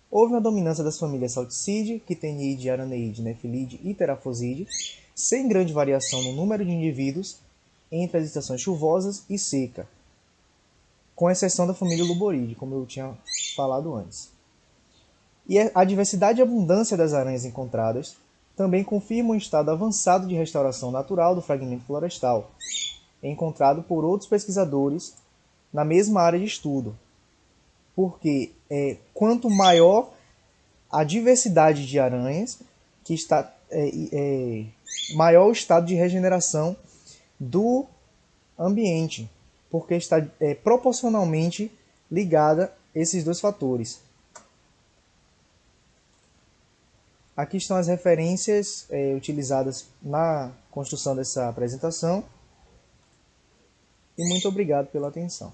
Houve uma dominância das famílias Salticide, Quitenidae, Araneide, Nefilide e Terafoside, sem grande variação no número de indivíduos entre as estações chuvosas e seca, com exceção da família Luboride, como eu tinha falado antes. E a diversidade e abundância das aranhas encontradas também confirma um estado avançado de restauração natural do fragmento florestal, encontrado por outros pesquisadores na mesma área de estudo, porque quanto maior a diversidade de aranhas, que está maior o estado de regeneração do ambiente, porque está proporcionalmente ligada a esses dois fatores. Aqui estão as referências utilizadas na construção dessa apresentação e muito obrigado pela atenção.